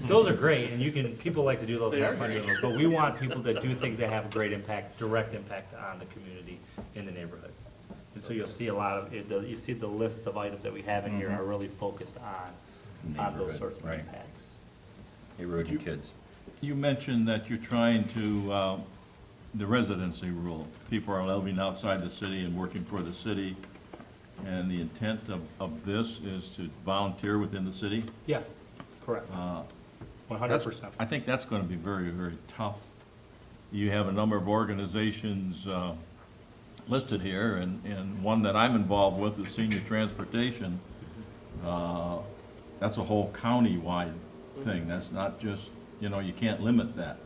those are great, and people like to do those, and have fun doing those, but we want people to do things that have a great impact, direct impact on the community in the neighborhoods. And so you'll see a lot of, you see the list of items that we have in here are really focused on those sorts of impacts. Neighborhood and kids. You mentioned that you're trying to, the residency rule. People are living outside the city and working for the city, and the intent of this is to volunteer within the city? Yeah, correct. 100%. I think that's going to be very, very tough. You have a number of organizations listed here, and one that I'm involved with is Senior Transportation. That's a whole county-wide thing. That's not just, you can't limit that.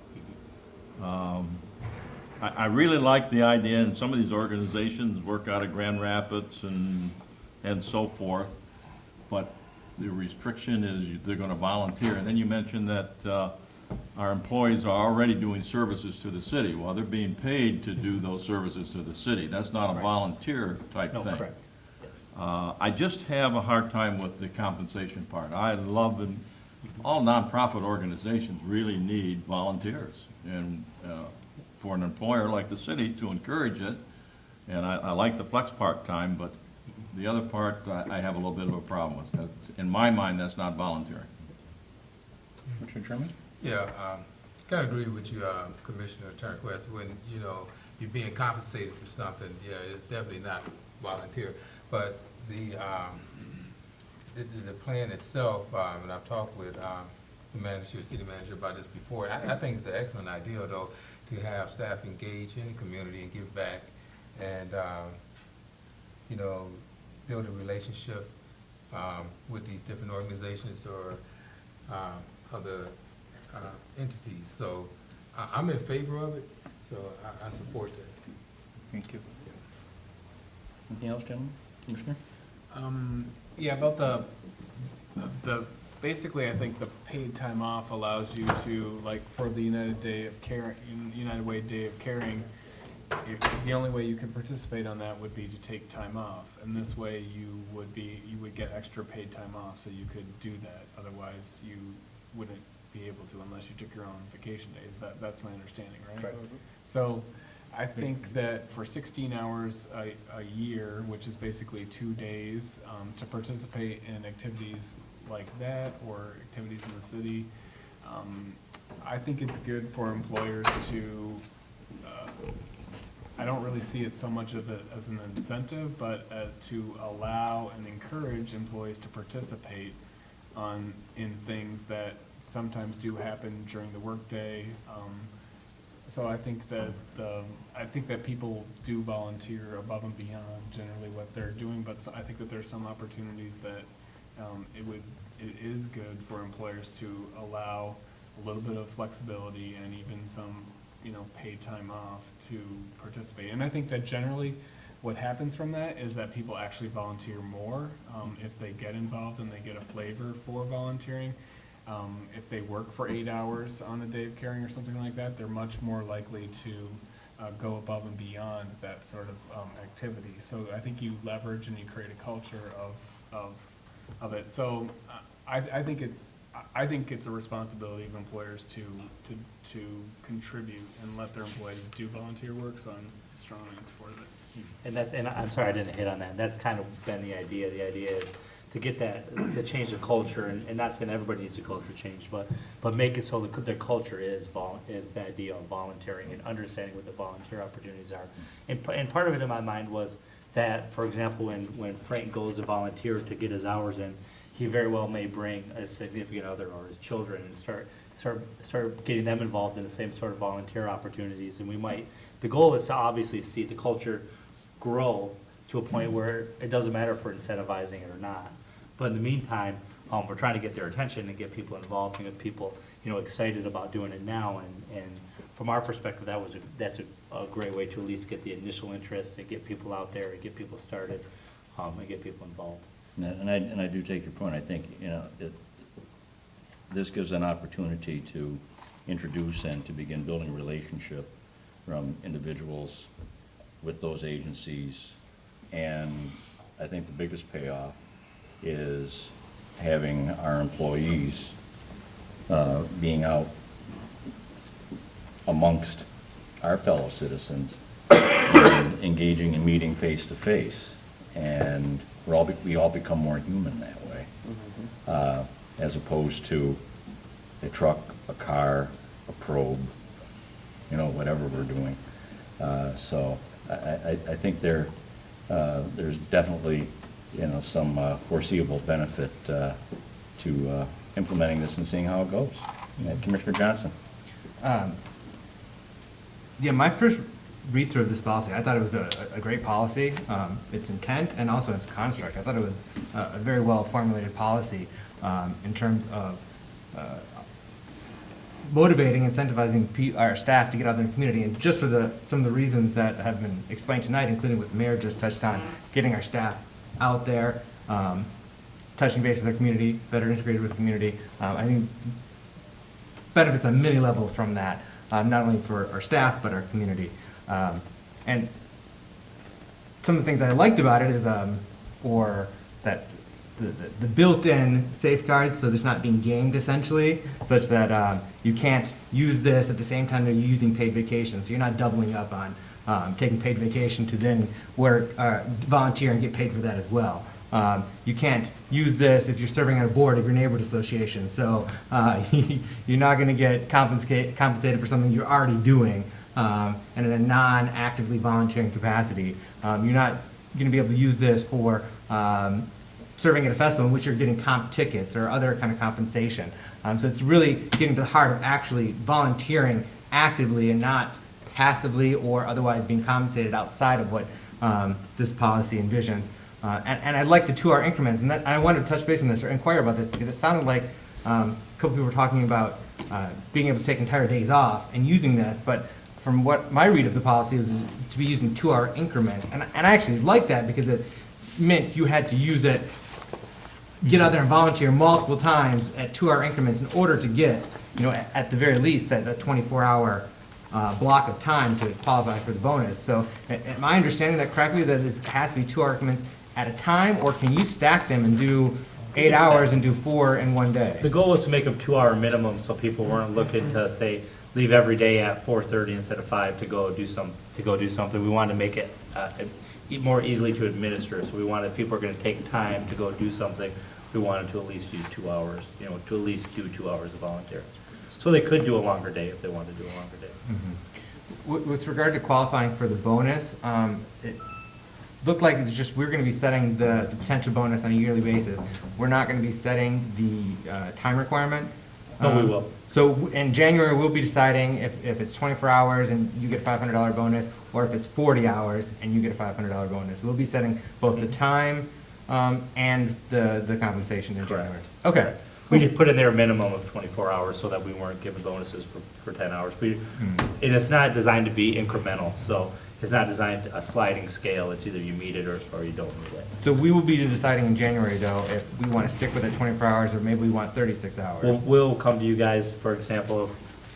I really like the idea, and some of these organizations work out of Grand Rapids and so forth, but the restriction is they're going to volunteer. And then you mentioned that our employees are already doing services to the city. Well, they're being paid to do those services to the city. That's not a volunteer type thing. Correct. Yes. I just have a hard time with the compensation part. I love, and all nonprofit organizations really need volunteers. And for an employer like the city to encourage it, and I like the flex part-time, but the other part I have a little bit of a problem with. In my mind, that's not volunteering. Commissioner Sherman? Yeah, kind of agree with you, Commissioner Turnquist. When, you're being compensated for something, yeah, it's definitely not volunteer. But the plan itself, and I've talked with the city manager about this before, I think it's an excellent idea, though, to have staff engage in the community and give back and, build a relationship with these different organizations or other entities. So I'm in favor of it, so I support that. Thank you. Anything else, gentlemen? Commissioner? Yeah, about the basically, I think the paid time off allows you to, like, for the United Way Day of Caring, the only way you can participate on that would be to take time off, and this way you would get extra paid time off, so you could do that. Otherwise, you wouldn't be able to unless you took your own vacation days. That's my understanding, right? Right. So I think that for 16 hours a year, which is basically 2 days, to participate in activities like that or activities in the city, I think it's good for employers to, I don't really see it so much of it as an incentive, but to allow and encourage employees to participate in things that sometimes do happen during the workday. So I think that people do volunteer above and beyond generally what they're doing, but I think that there's some opportunities that it is good for employers to allow a little bit of flexibility and even some, paid time off to participate. And I think that generally what happens from that is that people actually volunteer more if they get involved and they get a flavor for volunteering. If they work for 8 hours on a day of caring or something like that, they're much more likely to go above and beyond that sort of activity. So I think you leverage and you create a culture of it. So I think it's a responsibility of employers to contribute and let their employees do volunteer work. So I'm strongly in support of it. And I'm sorry I didn't hit on that. That's kind of been the idea. The idea is to get that, to change the culture, and not saying everybody needs a culture change, but make it so that their culture is the idea of volunteering and understanding what the volunteer opportunities are. And part of it in my mind was that, for example, when Frank goes to volunteer to get his hours in, he very well may bring a significant other or his children and start start getting them involved in the same sort of volunteer opportunities. And the goal is to obviously see the culture grow to a point where it doesn't matter if we're incentivizing it or not. But in the meantime, we're trying to get their attention and get people involved and get people, excited about doing it now. And from our perspective, that's a great way to at least get the initial interest and get people out there and get people started, and get people involved. And I do take your point. I think, this gives an opportunity to introduce and to begin building a relationship from individuals with those agencies. And I think the biggest payoff is having our employees being out amongst our fellow citizens and engaging and meeting face to face. And we all become more human that way, as opposed to a truck, a car, a probe, whatever we're doing. So I think there's definitely, some foreseeable benefit to implementing this and seeing how it goes. Commissioner Johnson. Yeah, my first read-through of this policy, I thought it was a great policy, its intent and also its construct. I thought it was a very well-formulated policy in terms of motivating, incentivizing our staff to get out there in the community, and just for some of the reasons that have been explained tonight, including what the mayor just touched on, getting our staff out there, touching base with our community, better integrated with the community. I think benefits on many levels from that, not only for our staff, but our community. And some of the things that I liked about it is, or that the built-in safeguards, so there's not being gamed essentially, such that you can't use this at the same time that you're using paid vacation. So you're not doubling up on taking paid vacation to then work, volunteer and get paid for that as well. You can't use this if you're serving on a board of your neighborhood association. So you're not going to get compensated for something you're already doing, and in a non-actively volunteering capacity. You're not going to be able to use this for serving at a festival in which you're getting comp tickets or other kind of compensation. So it's really getting to the heart of actually volunteering actively and not passively or otherwise being compensated outside of what this policy envisions. And I like the 2-hour increments, and I wanted to touch base on this or inquire about this because it sounded like a couple people were talking about being able to take entire days off and using this, but from what my read of the policy was to be using 2-hour increments. And I actually like that because it meant you had to use it, get out there and volunteer multiple times at 2-hour increments in order to get, at the very least, that 24-hour block of time to qualify for the bonus. So am I understanding that correctly, that it has to be 2-hour increments at a time, or can you stack them and do 8 hours and do 4 in one day? The goal was to make them 2-hour minimum, so people weren't looking to, say, leave every day at 4:30 instead of 5 to go do something. We wanted to make it more easily to administer. So we wanted, people are going to take time to go do something. We wanted to at least use 2 hours, to at least do 2 hours of volunteer. So they could do a longer day if they wanted to do a longer day. Mm-hmm. With regard to qualifying for the bonus, it looked like it's just we're going to be setting the potential bonus on a yearly basis. We're not going to be setting the time requirement. No, we will. So in January, we'll be deciding if it's 24 hours and you get a $500 bonus, or if it's 40 hours and you get a $500 bonus. We'll be setting both the time and the compensation in January. Okay. We just put in there a minimum of 24 hours so that we weren't giving bonuses for 10 hours. And it's not designed to be incremental, so it's not designed a sliding scale. It's either you meet it or you don't meet it. So we will be deciding in January, though, if we want to stick with it 24 hours or maybe we want 36 hours. We'll come to you guys, for example,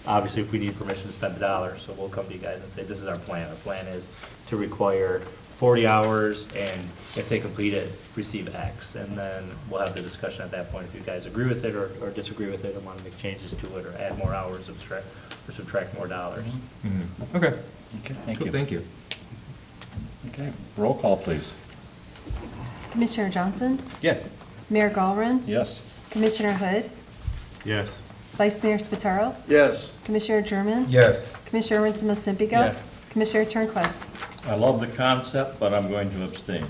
obviously if we need permission to spend the dollar, so we'll come to you guys and say, this is our plan. Our plan is to require 40 hours, and if they complete it, receive X. And then we'll have the discussion at that point if you guys agree with it or disagree with it and want to make changes to it or add more hours or subtract more dollars. Mm-hmm. Okay. Okay, thank you. Thank you. Okay, roll call, please. Commissioner Johnson? Yes. Mayor Gallren? Yes. Commissioner Hood? Yes. Vice Mayor Spataro? Yes. Commissioner German? Yes. Commissioner Muskegon? Yes. Commissioner Turnquist? I love the concept, but I'm going to abstain.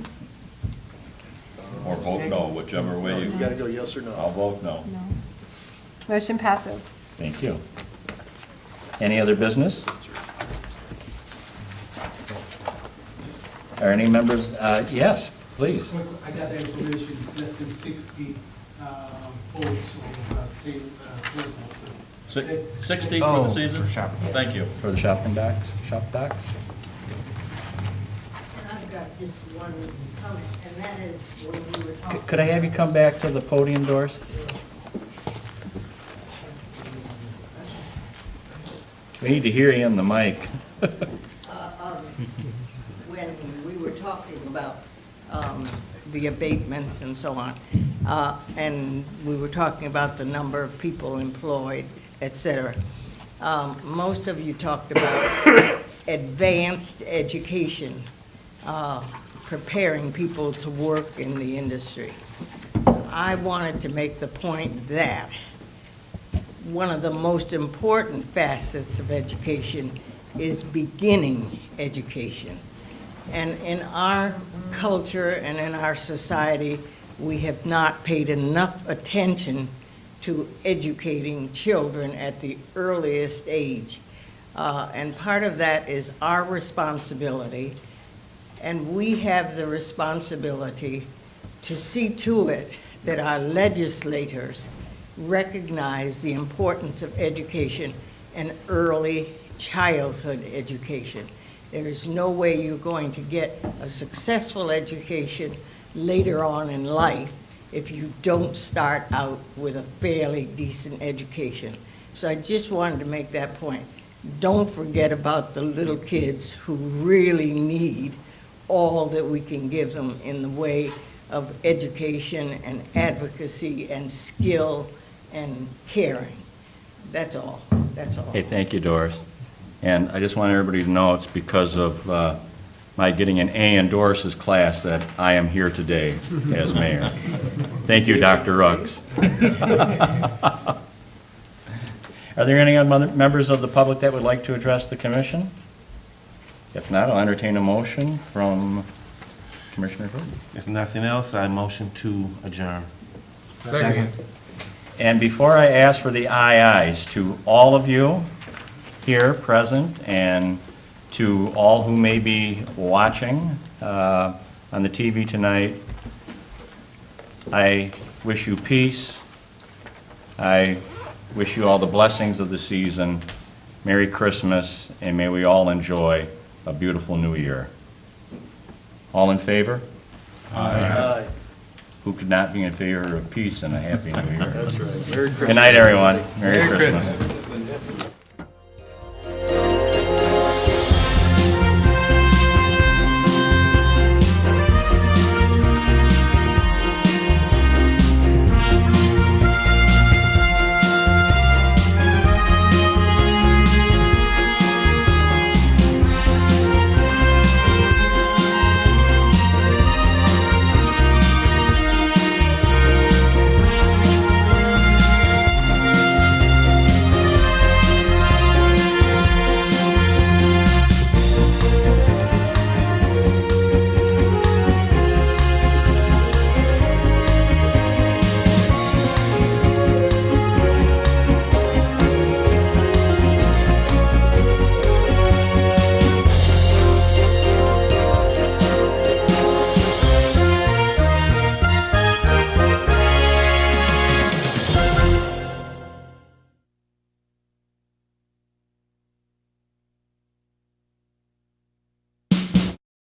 Or vote no, whichever way You you... got to go yes or no. I'll vote no. No. Motion passes. Thank you. Any other business? Are any members, yes, please. I got the information, it's less than 60 votes of same. 60 Oh, for the season? for shopping. Thank you. For the shopping docks, shop docks? I've got just one comment, and that is when we were talking. Could I have you come back to the podium, Doris? We need to hear you in the mic. When we were talking about the abatements and so on, and we were talking about the number of people employed, et cetera, most of you talked about advanced education, preparing people to work in the industry. I wanted to make the point that one of the most important facets of education is beginning education. And in our culture and in our society, we have not paid enough attention to educating children at the earliest age. And part of that is our responsibility, and we have the responsibility to see to it that our legislators recognize the importance of education and early childhood education. There is no way you're going to get a successful education later on in life if you don't start out with a fairly decent education. So I just wanted to make that point. Don't forget about the little kids who really need all that we can give them in the way of education and advocacy and skill and caring. That's all. That's all. Hey, thank you, Doris. And I just want everybody to know it's because of my getting an A in Doris's class that I am here today as mayor. Thank you, Dr. Ruggs. Are there any other members of the public that would like to address the commission? If not, I'll entertain a motion from Commissioner Hood. If nothing else, I motion to adjourn. Second. And before I ask for the ayes, to all of you here present and to all who may be watching on the TV tonight, I wish you peace. I wish you all the blessings of the season. Merry Christmas, and may we all enjoy a beautiful new year. All in favor? Aye. Who could not be in favor of peace and a happy new year? That's right. Merry Christmas. Good night, everyone. Merry Christmas.